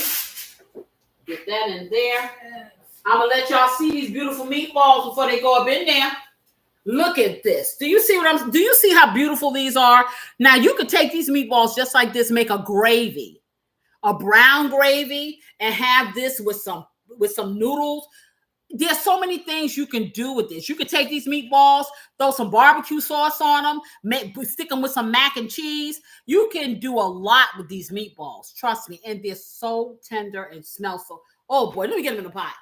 Get that in there. I'm going to let y'all see these beautiful meatballs before they go up in there. Look at this. Do you see how beautiful these are? Now you could take these meatballs just like this, make a gravy, a brown gravy, and have this with some noodles. There's so many things you can do with this. You could take these meatballs, throw some barbecue sauce on them, stick them with some mac and cheese. You can do a lot with these meatballs. Trust me. And they're so tender and smell so. Oh boy, let me get them in the pot.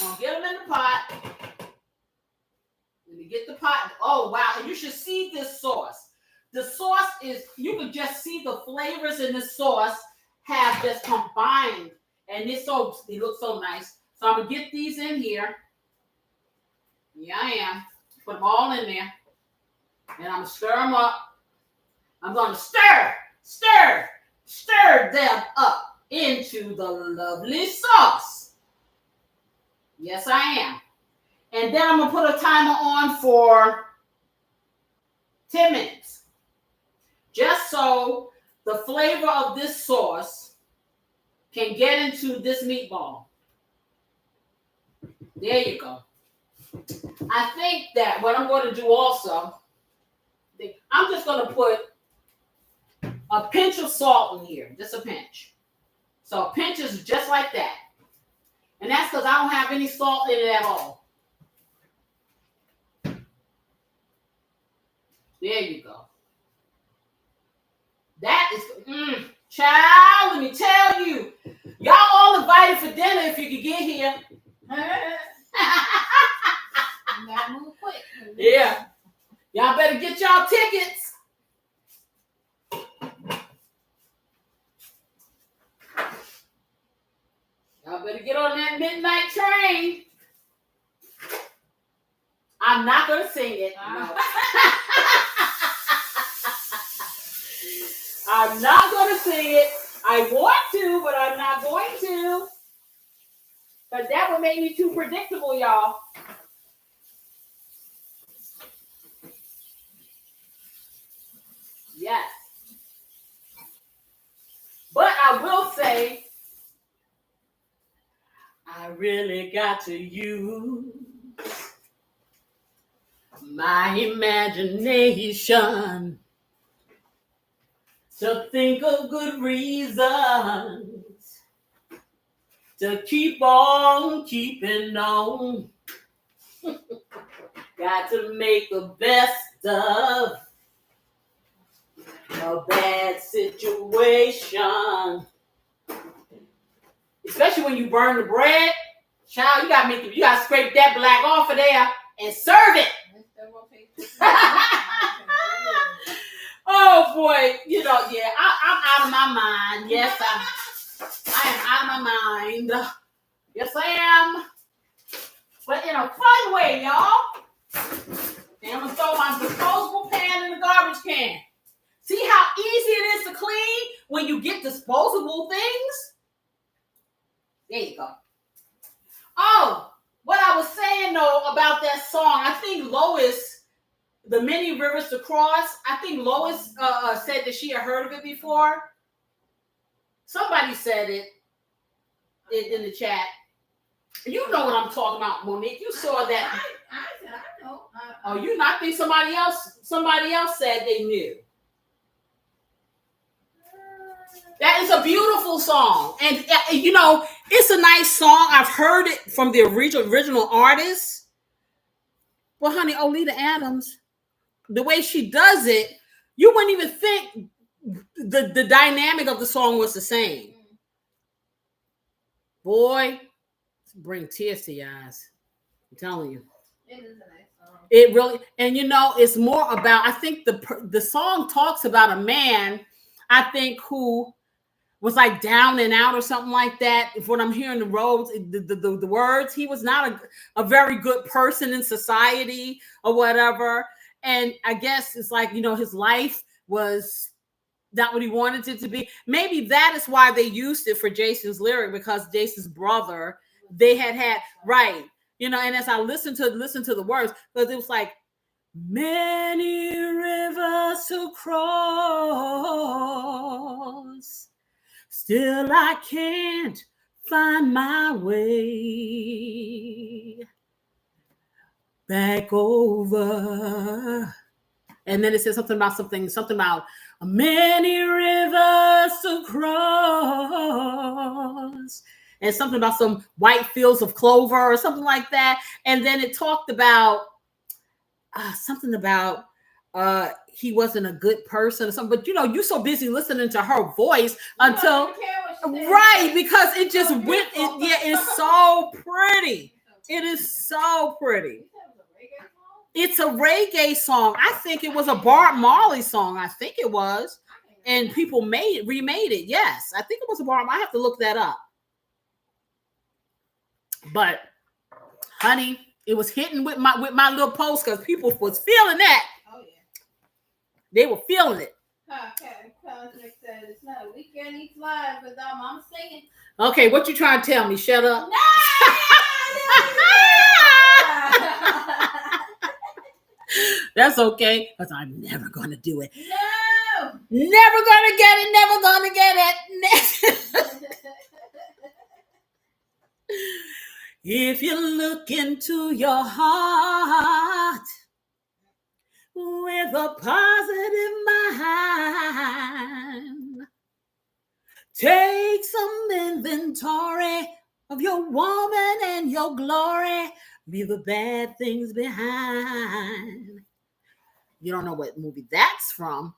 I'll get them in the pot. Let me get the pot. Oh, wow. And you should see this sauce. The sauce is, you can just see the flavors in this sauce have just combined. And it looks so nice. So I'm going to get these in here. Yeah, I am. Put them all in there. And I'm going to stir them up. I'm going to stir them up into the lovely sauce. Yes, I am. And then I'm going to put a timer on for 10 minutes. Just so the flavor of this sauce can get into this meatball. There you go. I think that what I'm going to do also, I'm just going to put a pinch of salt in here. Just a pinch. So a pinch is just like that. And that's because I don't have any salt in it at all. There you go. That is, child, let me tell you. Y'all all invited for dinner if you could get here. You gotta move quick. Yeah. Y'all better get y'all tickets. better get on that midnight train. I'm not going to sing it. No. I'm not going to sing it. I want to, but I'm not going to. But that would make me too predictable, y'all. Yes. But I will say, I really got to use my imagination to think of good reasons to keep on keeping on. Got to make the best of a bad situation. Especially when you burn the bread. Child, you gotta scrape that black off of there and serve it. Oh boy, yeah, I'm out of my mind. Yes, I am out of my mind. Yes, I am. But in a fun way, y'all. And I'm gonna throw my disposable pan in the garbage can. See how easy it is to clean when you get disposable things? There you go. Oh, what I was saying though about that song, I think Lois, The Many Rivers to Cross, I think Lois said that she had heard of it before. Somebody said it in the chat. You know what I'm talking about, Monique. You saw that. I said I know. Oh, you not think somebody else said they knew. That is a beautiful song. And it's a nice song. I've heard it from the original artist. Well, honey, Olita Adams, the way she does it, you wouldn't even think the dynamic of the song was the same. Boy, bring tears to your eyes. I'm telling you. It is a nice song. It really, and it's more about, I think the song talks about a man, I think, who was like down and out or something like that. If what I'm hearing the words, he was not a very good person in society or whatever. And I guess it's like, his life was not what he wanted it to be. Maybe that is why they used it for Jason's lyric, because Jason's brother, they had right. And as I listened to the words, because it was like, many rivers to cross, still I can't find my way back over. And then it says something about many rivers to cross, and something about some white fields of clover or something like that. And then it talked about something about he wasn't a good person or something. But you're so busy listening to her voice until right, because it just went. It's so pretty. It is so pretty. It's a reggae song. I think it was a Bob Marley song. I think it was. And people remade it. Yes, I think it was a Bob. I have to look that up. But, honey, it was hitting with my little post because people was feeling that. Oh yeah. They were feeling it. Cosmic said it's not a weekend eats live without mom singing. Okay, what you trying to tell me? Shut up. No! That's okay, because I'm never going to do it. No! Never going to get it. Never going to get it. If you look into your heart with a positive mind, take some inventory of your woman and your glory. Leave the bad things behind. You don't know what movie that's from.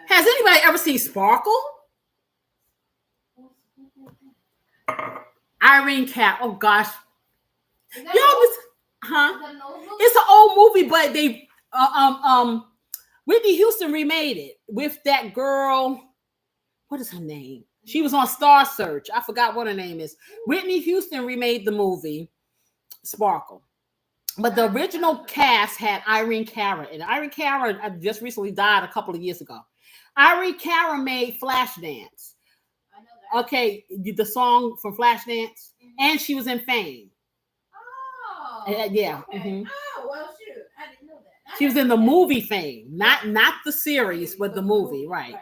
Has anybody ever seen Sparkle? Irene Cap. Oh gosh. It's an old movie, but they Whitney Houston remade it with that girl what is her name? She was on Star Search. I forgot what her name is. Whitney Houston remade the movie Sparkle. But the original cast had Irene Cara. And Irene Cara just recently died a couple of years ago. Irene Cara made Flashdance. I know that. Okay, the song from Flashdance. And she was in Fame. Oh. Yeah. Okay. Mm-hmm. Oh, well, shoot. I didn't know that. She was in the movie Fame. Not the series, but the movie. Right. Okay.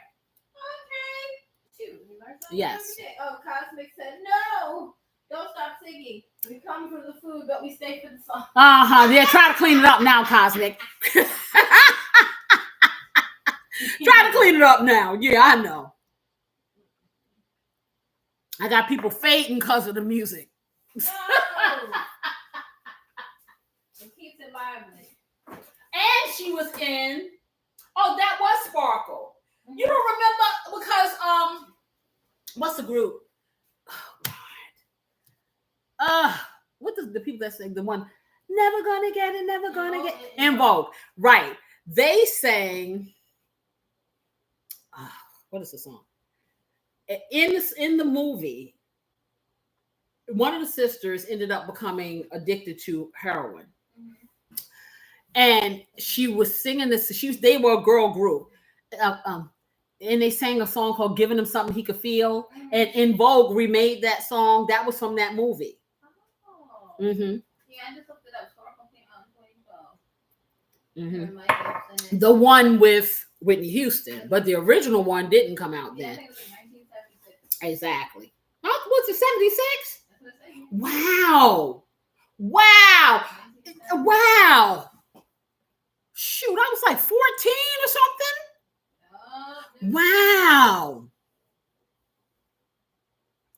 Shoot. You learned something Yes. every day. Oh, Cosmic said, no. Don't stop singing. We come for the food, but we stay for the song. Yeah, try to clean it up now, Cosmic. Try to clean it up now. Yeah, I know. I got people fading because of the music. No. It keeps it lively. And she was in, that was Sparkle. You don't remember because what's the group? What does the people that sing the one never gonna get it, never gonna get En Vogue, right? They sang what is the song? In the movie, one of the sisters ended up becoming addicted to heroin. And she was singing this. They were a girl group. And they sang a song called "Giving Him Something He Could Feel." And En Vogue remade that song. That was from that movie. Oh. Mm-hmm. Yeah, I just looked it up. Mm-hmm. The one with Whitney Houston, but the original one didn't come out then. I think it was like 1976. Exactly. What's it? 76? Wow. Wow. Wow. Shoot, I was like 14 or something. Wow.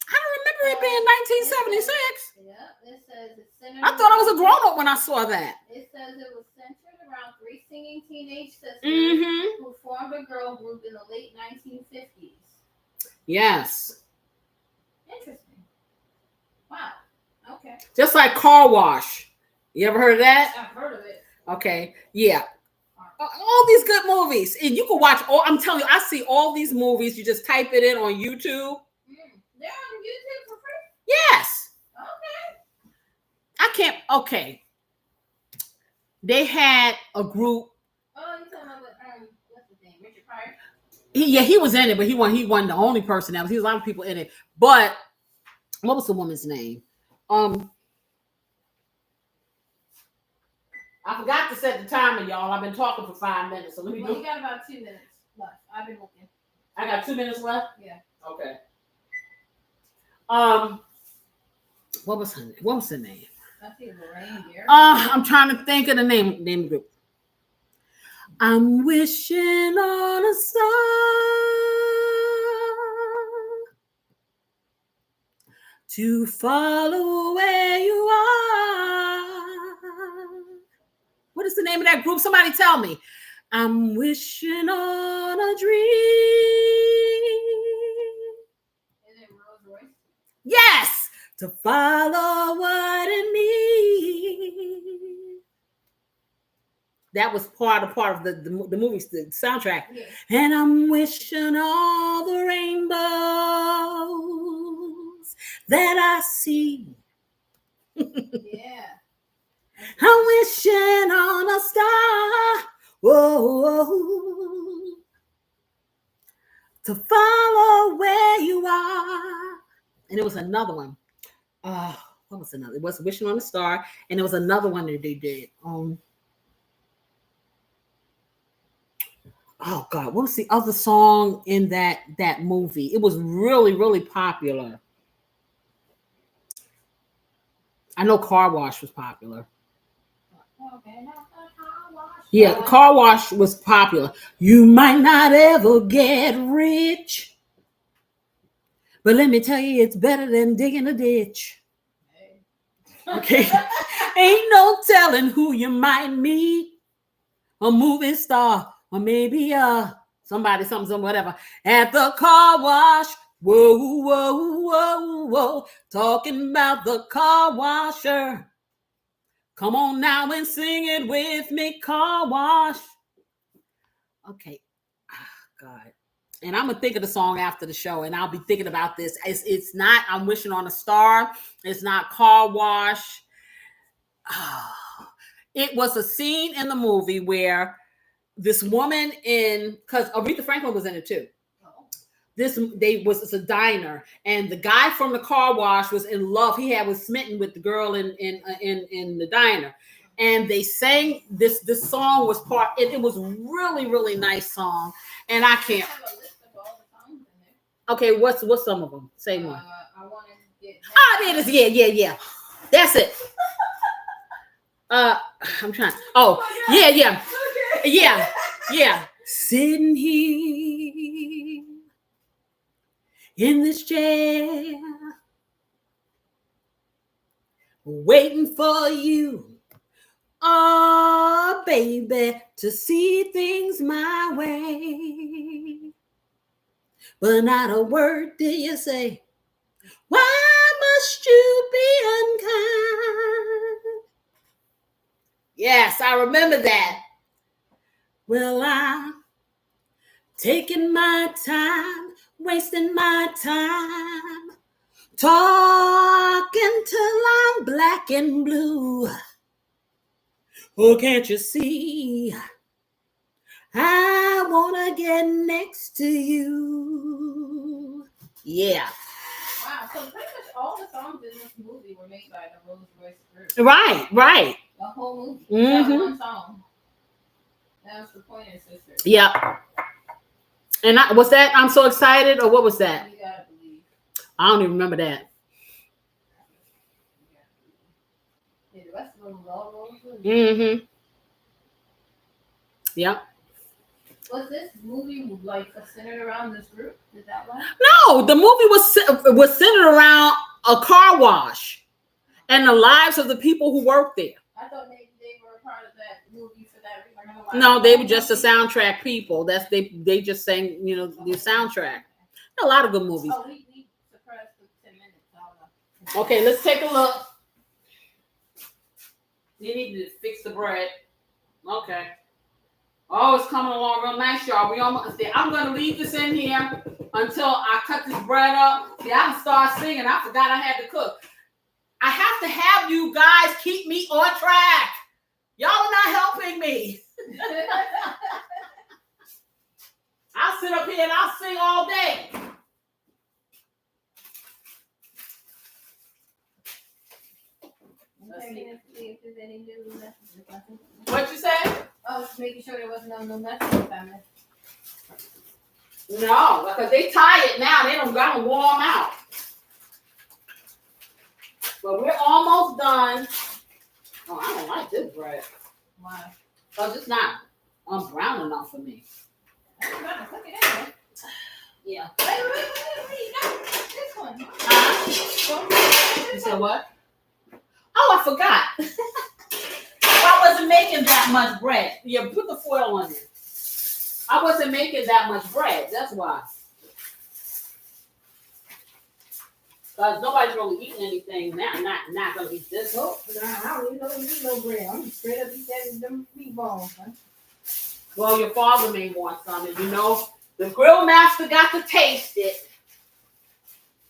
I don't remember it being 1976. Yeah, it says it's centered. I thought I was a grown up when I saw that. It says it was centered around 3 singing teenage sisters who formed a girl group in the late 1950s. Yes. Interesting. Wow. Okay. Just like Car Wash. You ever heard of that? I've heard of it. Okay. Yeah. All these good movies. And you can watch I'm telling you, I see all these movies. You just type it in on YouTube. They're on YouTube for free? Yes. Okay. Okay. They had a group. Oh, you talking about what's his name? Richard Pryor? He was in it, but he wasn't the only person that was. He was a lot of people in it. But what was the woman's name? I forgot to set the timer, y'all. I've been talking for 5 minutes, so let me do. You got about 2 minutes left. I've been looking. I got 2 minutes left. Yeah. Okay. What was the name? I see the reindeer. I'm trying to think of the name of the group. I'm wishing on a star to follow where you are. What is the name of that group? Somebody tell me. I'm wishing on a dream. Is it Rose Royce? Yes, to follow what it means. That was part of the movie, the soundtrack. Yeah. And I'm wishing all the rainbows that I see. Yeah. I'm wishing on a star, whoa, to follow where you are. And it was another one. What was another? It was Wishing on a Star, and there was another one that they did. Oh God, what was the other song in that movie? It was really, really popular. I know Car Wash was popular. Okay, Car Wash. Yeah, Car Wash was popular. You might not ever get rich, but let me tell you, it's better than digging a ditch. Okay. Ain't no telling who you might meet. A movie star, or maybe somebody, something, whatever. At the car wash. Whoa, whoa, whoa, whoa. Talking about the car washer. Come on now and sing it with me, Car Wash. Okay. God. And I'm gonna think of the song after the show, and I'll be thinking about this. It's not I'm Wishing on a Star. It's not Car Wash. It was a scene in the movie where this woman because Aretha Franklin was in it too. It's a diner, and the guy from the car wash was in love. He was smitten with the girl in the diner, and they sang this song was part. It was really really nice song, and I can't. Okay, what's some of them? Say one. I want to get. There it is. Yeah. That's it. I'm trying. Oh, yeah. Okay. Yeah. Sitting here in this chair, waiting for you, oh baby, to see things my way. But not a word did you say. Why must you be unkind? Yes, I remember that. Well, I'm taking my time, wasting my time, talking till I'm black and blue. Oh, can't you see? I wanna get next to you. Yeah. Wow, so pretty much all the songs in this movie were made by the Rolls Royce group. Right. The whole movie. Mm-hmm. That one song. That was the Pointer Sisters. Yep. And was that I'm So Excited, or what was that? You gotta believe. I don't even remember that. Yeah, the rest of them was all Rolls Royce. Mm-hmm. Yep. Was this movie like centered around this group? Is that why? No, the movie was centered around a car wash and the lives of the people who worked there. I thought they were a part of that movie for that reason. No, they were just the soundtrack people. They just sang, the soundtrack. A lot of good movies. Oh, we suppressed the 10 minutes. Okay, let's take a look. You need to fix the bread. Okay. Oh, it's coming along real nice, y'all. We almost there. I'm gonna leave this in here until I cut this bread up. See, I can start singing. I forgot I had to cook. I have to have you guys keep me on track. Y'all are not helping me. I'll sit up here and I'll sing all day. See if there's any new messages. What you say? I was making sure there wasn't no new messages coming. No, because they tired now. They don't got to warm out. But we're almost done. Oh, I don't like this bread. Why? Because it's not brown enough for me. I'm trying to cook it anyway. Yeah. Wait. No, this one. You said what? Oh, I forgot. I wasn't making that much bread. Yeah, put the foil on it. I wasn't making that much bread. That's why. Because nobody's really eating anything now. Not going to eat this. Oh, I don't even know you eat no bread. I'm straight up eating them meatballs. Huh? Well, your father may want some. And the grill master got to taste it.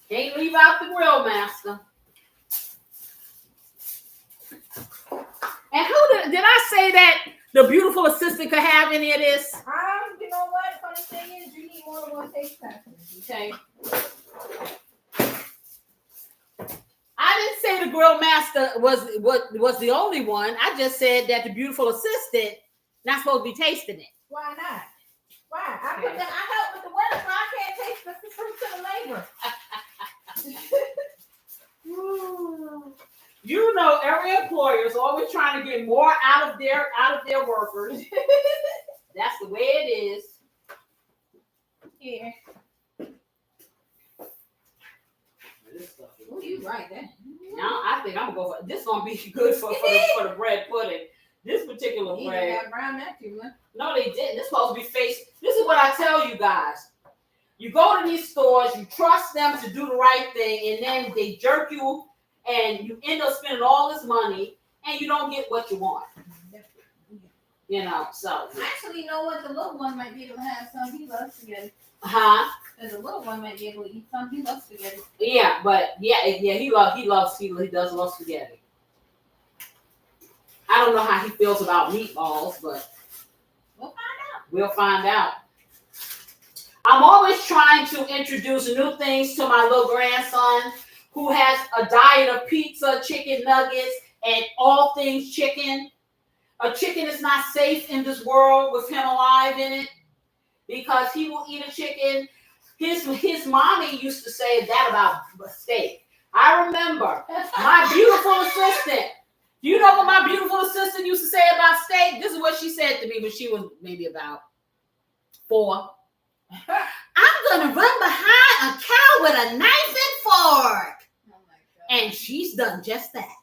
Can't leave out the grill master. And who did I say that the beautiful assistant could have any of this? You know what? Funny thing is, you need more than one taste testers. Okay. I didn't say the grill master was the only one. I just said that the beautiful assistant not supposed to be tasting it. Why not? Why? I help with the work, so I can't taste the fruits of the labor. Every employer is always trying to get more out of their workers. That's the way it is. Yeah. Oh, you right there. Now I think I'm gonna go for this. Gonna be good for the bread pudding. This particular bread. You got brown that too much. No, they didn't. This supposed to be face. This is what I tell you guys. You go to these stores, you trust them to do the right thing, and then they jerk you, and you end up spending all this money, and you don't get what you want. So. Actually, you know what? The little one might be able to have some. He loves spaghetti. Huh? Because the little one might be able to eat some. He loves spaghetti. Yeah, but he does love spaghetti. I don't know how he feels about meatballs, but we'll find out. I'm always trying to introduce new things to my little grandson who has a diet of pizza, chicken nuggets, and all things chicken. A chicken is not safe in this world with him alive in it because he will eat a chicken. His mommy used to say that about steak. I remember my beautiful assistant. You know what my beautiful assistant used to say about steak? This is what she said to me when she was maybe about 4. I'm going to run behind a cow with a knife and fork. Oh my God. And she's done just that.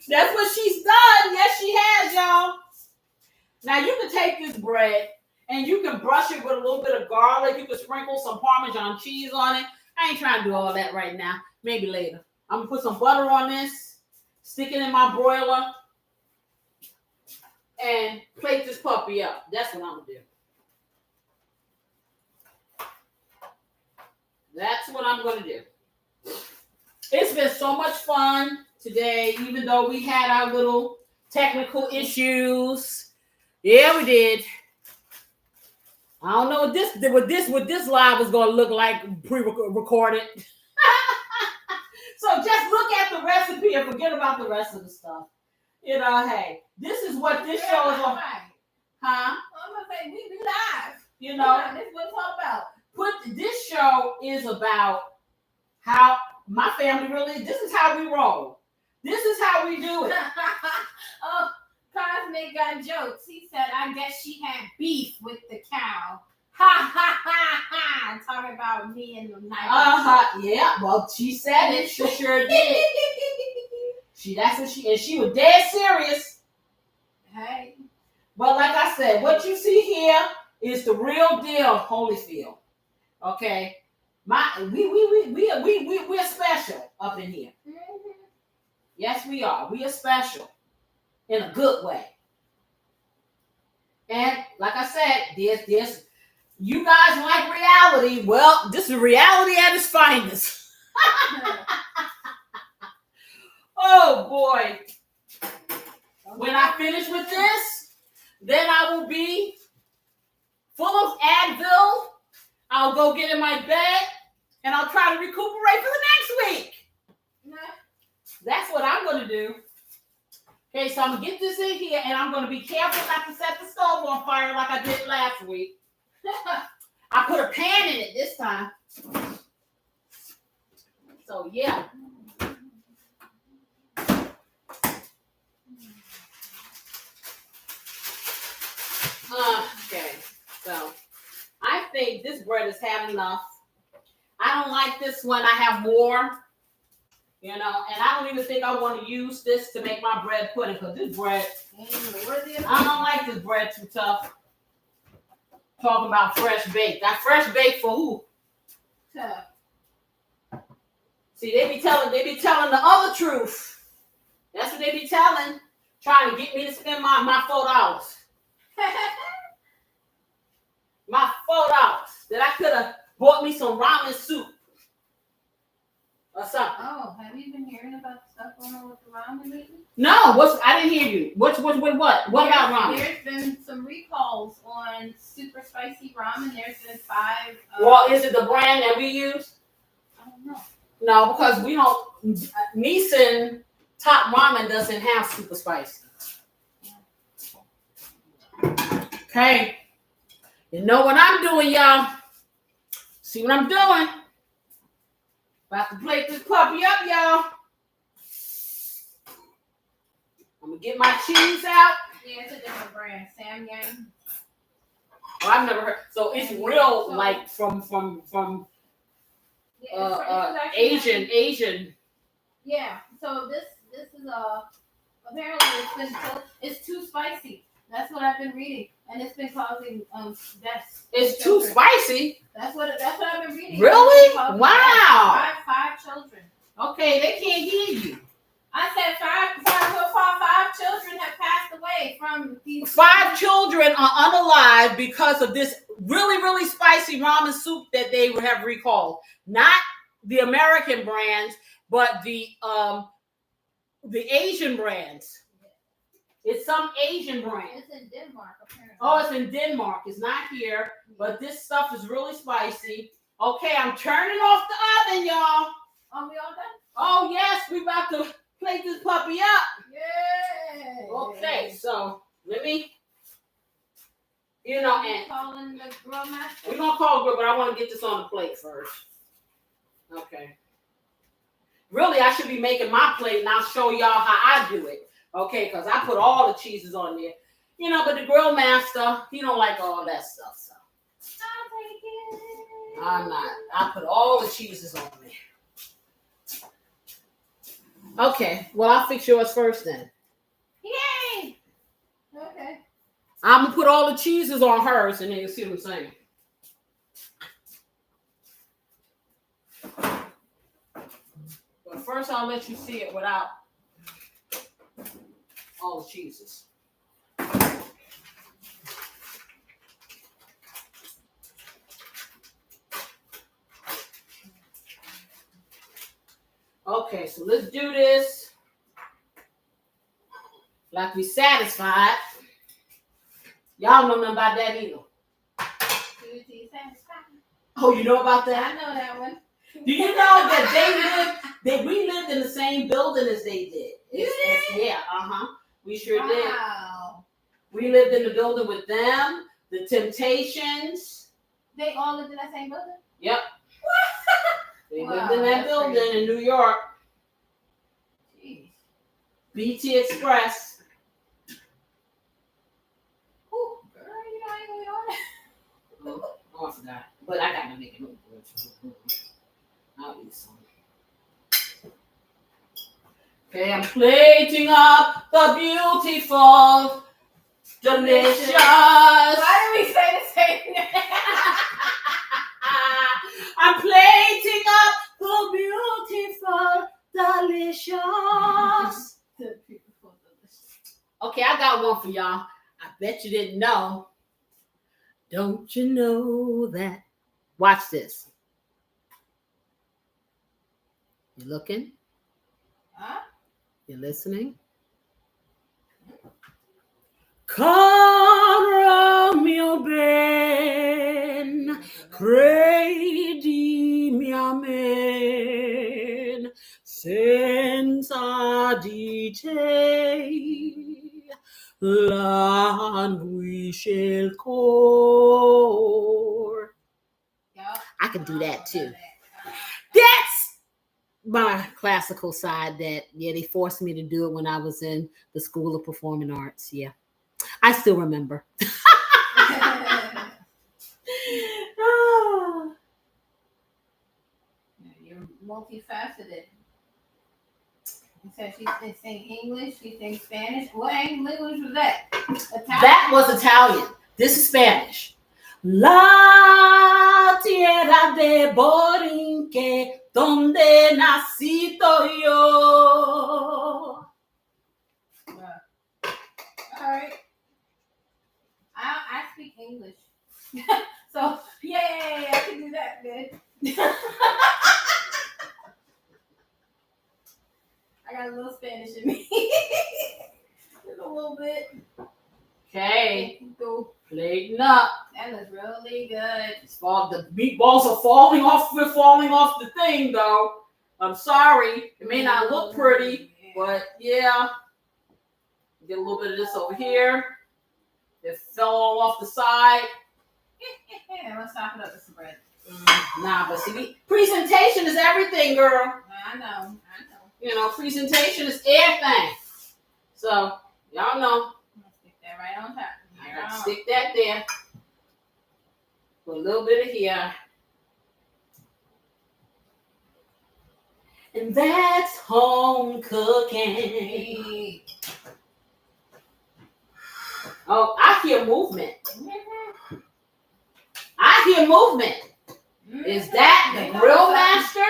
That's what she's done. Yes, she has, y'all. Now, you can take this bread and you can brush it with a little bit of garlic. You can sprinkle some Parmesan cheese on it. I ain't trying to do all that right now. Maybe later. I'm going to put some butter on this, stick it in my broiler, and plate this puppy up. That's what I'm going to do. That's what I'm going to do. It's been so much fun today, even though we had our little technical issues. Yeah, we did. I don't know what this live is going to look like pre-recorded. So just look at the recipe and forget about the rest of the stuff. Hey, this is what this show is on. Huh? I'm going to say we live. This is what it's all about. This show is about how my family this is how we roll. This is how we do it. Oh, Cosmic got jokes. He said, I guess she had beef with the cow. Ha ha ha ha. Talking about me and the knife. Yeah. Well, she said it. She sure did. She was dead serious. Hey. But like I said, what you see here is the real deal, Holyfield. Okay. We're special up in here. Mm-hmm. Yes, we are. We are special in a good way. And like I said, there's you guys like reality. Well, this is reality at its finest. Oh boy. When I finish with this, then I will be full of Advil. I'll go get in my bed and I'll try to recuperate for the next week. That's what I'm going to do. Okay, so I'm going to get this in here and I'm going to be careful not to set the stove on fire like I did last week. I put a pan in it this time. So, yeah. Okay, so I think this bread is had enough. I don't like this one. I have more. And I don't even think I want to use this to make my bread pudding because this bread, I don't like this bread too tough. Talking about fresh baked. I fresh baked for who? Tough. See, they be telling the other truth. That's what they be telling. Trying to get me to spend my $4. My $4 that I could have bought me some ramen soup. Or something. Oh, have you been hearing about stuff going on with the ramen lately? No, I didn't hear you. What? What about ramen? There's been some recalls on super spicy ramen. There's been 5. Well, is it the brand that we use? I don't know. No, because we don't. Nissan Top Ramen doesn't have super spicy. Okay. You know what I'm doing, y'all. See what I'm doing? About to plate this puppy up, y'all. I'm gonna get my cheese out. Yeah, it's a different brand, Sam Yang. Well, I've never heard. So it's real, like from Asian. Yeah. So this is apparently it's too spicy. That's what I've been reading, and it's been causing deaths. It's too spicy. That's what I've been reading. Really? Wow. 5 children. Okay, they can't hear you. I said five children have passed away from these. 5 children are unalive because of this really, really spicy ramen soup that they have recalled. Not the American brands, but the Asian brands. It's some Asian brand. It's in Denmark, apparently. Oh, it's in Denmark. It's not here, but this stuff is really spicy. Okay, I'm turning off the oven, y'all. Oh, we all done? Oh, yes, we about to plate this puppy up. Yay! Okay, so let me, and calling the grill master. we're gonna call grill, but I want to get this on the plate first. Okay. Really, I should be making my plate, and I'll show y'all how I do it. Okay, because I put all the cheeses on there. But the grill master, he don't like all that stuff, so. I'll take it. I'm not. I put all the cheeses on there. Okay, well, I'll fix yours first then. Yay! Okay. I'm going to put all the cheeses on hers, and then you'll see what I'm saying. But first, I'll let you see it without all the cheeses. Okay, so let's do this like we satisfied. Y'all know nothing about that either. Oh, you know about that? I know that one. Do you know that we lived in the same building as they did? You did? Yeah, we sure did. Wow. We lived in the building with them, the Temptations. They all lived in that same building? Yep. They Wow, lived in that building crazy. in New York. Jeez. BT Express. Ooh, girl, I ain't going on that. Oh, I forgot. But I got to make it look good. I'll eat some. Okay, I'm plating up the beautiful, delicious. Why do we say the same thing? I'm plating up the beautiful, delicious. Okay, I got one for y'all. I bet you didn't know. Don't you know that? Watch this. You looking? Huh? You listening? Romeo ben, credi mia men, senza di te, languisce il cor. I can do that too. That's my classical side that, they forced me to do it when I was in the School of Performing Arts. Yeah. I still remember. You're multifaceted. You said she can sing English, she sings Spanish. What language was that? Italian? That was Italian. This is Spanish. La tierra de Borinque, donde nacito yo. All right. I speak English. So, yay, I can do that good. I got a little Spanish in me. Just a little bit. Okay. Go. Plating up. That looks really good. The meatballs are falling off. We're falling off the thing, though. I'm sorry. It may not look pretty, but yeah. Get a little bit of this over here. It fell all off the side. Let's stop it up with some bread. Nah, but see, presentation is everything, girl. I know. Presentation is everything. So, y'all know. Stick that right on top. I gotta stick that there. Put a little bit of here. And that's home cooking. Hey. Oh, I hear movement. I hear movement. Is that the grill master?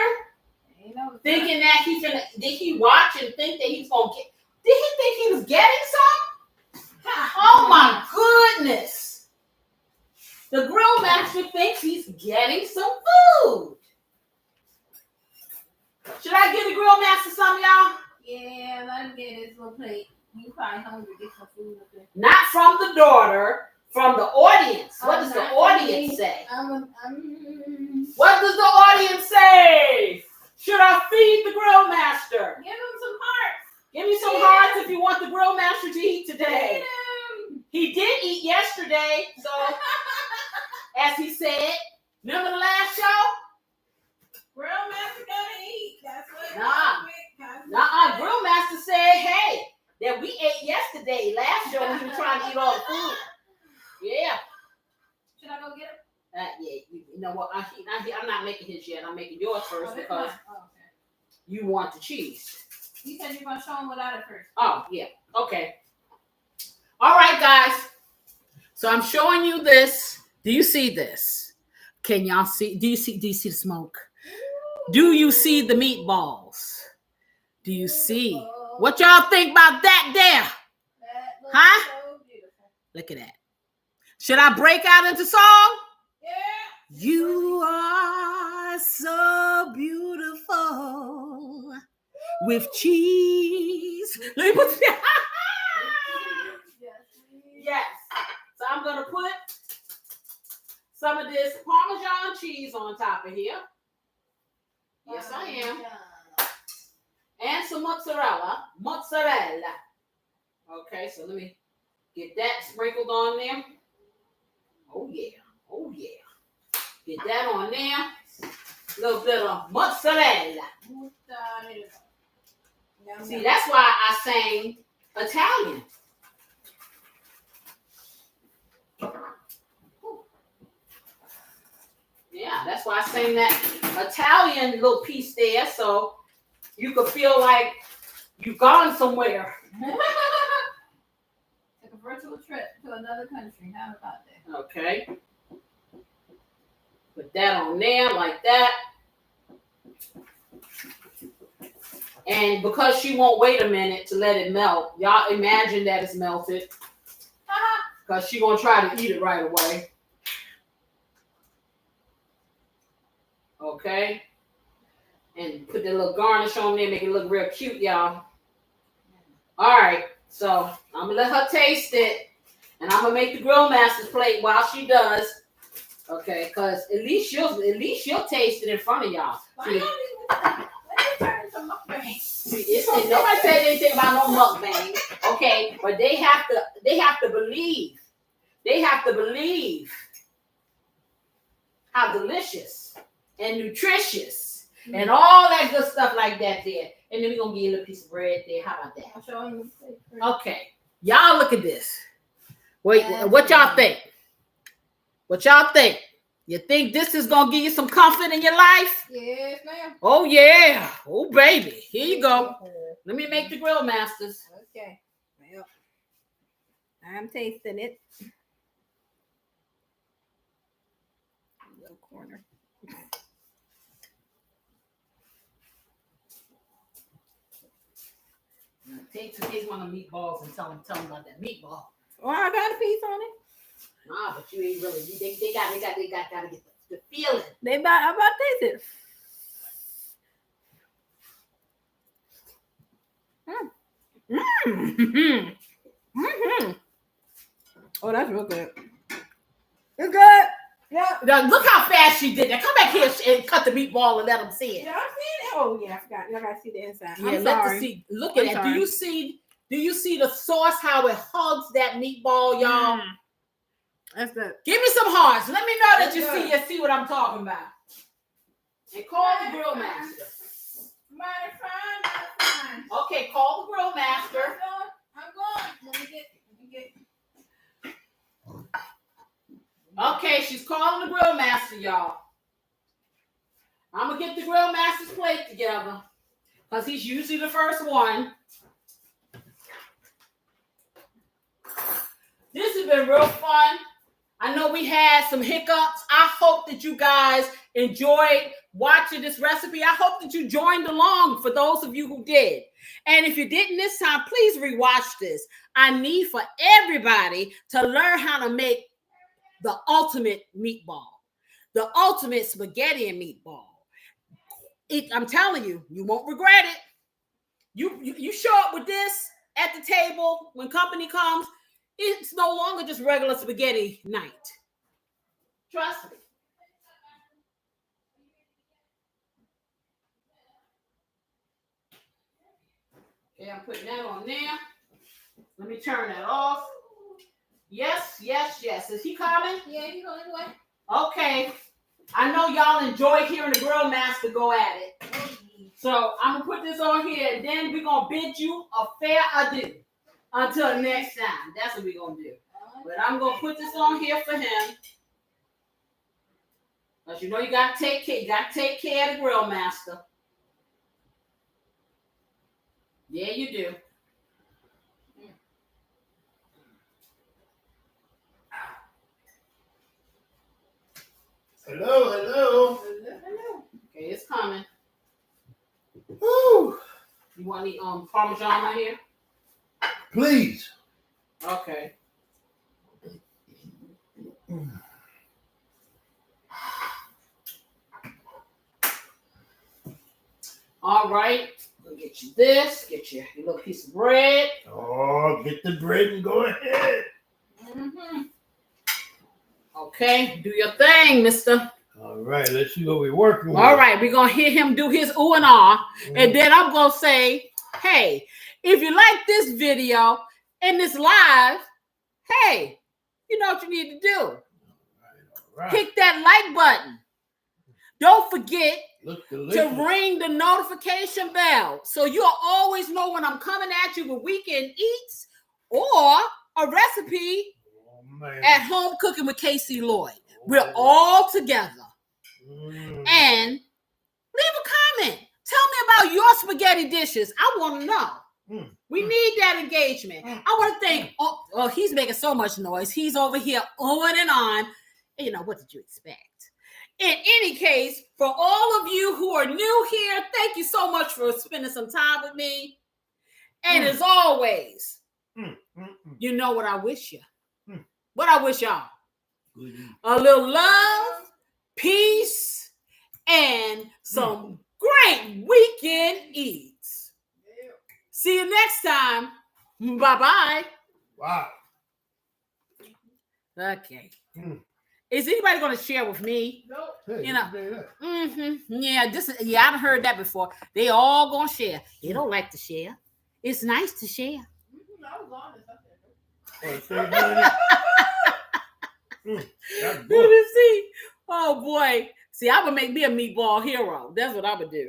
You know, thinking that he's gonna. Did he watch and think that he's gonna get? Did he think he was getting some? Oh my goodness! The grill master thinks he's getting some food. Should I give the grill master some, y'all? Yeah, let him get his little plate. You probably hungry. Get some food up there. Not from the daughter, from the audience. What does the audience say? What does the audience say? Should I feed the grill master? Give him some hearts. Give me some hearts if you want the grill master to eat today. He did eat yesterday, so as he said, remember the last show? Grill master gonna eat. That's what. Grill master said, hey, that we ate yesterday. Last show when he was trying to eat all the food. Yeah. Should I go get him? Yeah. You know what? I'm not making his yet. I'm making yours first because okay. You want the cheese. You said you're gonna show him without it first. Oh yeah. Okay. All right, guys. So I'm showing you this. Do you see this? Can y'all see? Do you see the smoke? Do you see the meatballs? Do you see? What y'all think about that there? Huh? So beautiful. Look at that. Should I break out into song? Yeah. You are so beautiful with cheese. Let me put Yes. So I'm going to put some of this Parmesan cheese on top of here. Yes, I am. And some mozzarella. Okay, so let me get that sprinkled on there. Oh, yeah. Get that on there. A little bit of mozzarella. See, that's why I sang Italian. Yeah, that's why I sang that Italian little piece there, so you could feel like you've gone somewhere. Like a virtual trip to another country. How about that? Okay. Put that on there like that. And because she won't wait a minute to let it melt, y'all imagine that it's melted. Because she's going to try to eat it right away. Okay. And put the little garnish on there, make it look real cute, y'all. All right. So I'm going to let her taste it. And I'm going to make the grill master's plate while she does. Okay, because at least she'll taste it in front of y'all. See, nobody said anything about no mukbang. Okay, but they have to believe. They have to believe how delicious and nutritious and all that good stuff like that there. And then we're gonna give you a little piece of bread there. How about that? Okay. Y'all look at this. Wait, what y'all think? What y'all think? You think this is going to give you some comfort in your life? Yes, ma'am. Oh, yeah. Oh, baby. Here you go. Let me make the grill masters. Okay. Well, I'm tasting it. Little corner. Take one of the meatballs and tell them about that meatball. Oh, I got a piece on it. Nah, but you ain't really. They got to get the feeling. I'm about to taste it. Oh, that's real good. It's good. Yeah. Now, look how fast she did that. Come back here and cut the meatball and let them see it. Yeah, I see it. Oh, yeah, I forgot. Y'all gotta see the inside. Yeah, I'm let sorry. see. Look at that. Do you see the sauce? How it hugs that meatball, y'all? That's good. Give me some hearts. Let me know that you see what I'm talking about. And call the grill master. Fine. Okay, call the grill master. I'm going. Let me get. Okay, she's calling the grill master, y'all. I'm gonna get the grill master's plate together because he's usually the first one. This has been real fun. I know we had some hiccups. I hope that you guys enjoyed watching this recipe. I hope that you joined along for those of you who did. And if you didn't this time, please rewatch this. I need for everybody to learn how to make the ultimate meatball, the ultimate spaghetti and meatball. I'm telling you, you won't regret it. You show up with this at the table when company comes, it's no longer just regular spaghetti night. Trust me. Okay, I'm putting that on there. Let me turn that off. Yes. Is he coming? Yeah, he's on his way. Okay. I know y'all enjoy hearing the grill master go at it. So I'm going to put this on here, and then we're going to bid you a fair adieu until next time. That's what we're going to do. But I'm going to put this on here for him. Because you know you got to take care. You got to take care of the grill master. Yeah, you do. Hello. Okay, it's coming. Woo. You want any Parmesan on here? Please. Okay. All right. We'll get you this. Get you a little piece of bread. Oh, get the bread and go ahead. Mm-hmm. Okay, do your thing, mister. All right, let's see what we're working with. All right, we're going to hear him do his ooh and ah. And then I'm going to say, hey, if you like this video and this live, hey, you know what you need to do. All right. Click that like button. Don't forget Look to ring the notification bell so you'll always know when I'm coming at you with weekend eats or a recipe at home cooking with Casey Lloyd. We're all together. And leave a comment. Tell me about your spaghetti dishes. I want to know. We need that engagement. I want to thank, oh, he's making so much noise. He's over here on and on. You know, what did you expect? In any case, for all of you who are new here, thank you so much for spending some time with me. And as always, you know what I wish you. What I wish y'all. A little love, peace, and some great weekend eats. See you next time. Bye-bye. Wow. Okay. Is anybody going to share with me? Nope. Hey, You know. Yeah, I've heard that before. They all going to share. They don't like to share. It's nice to share. I was honest. That's good. See? Oh, boy. See, I would make me a meatball hero. That's what I would do.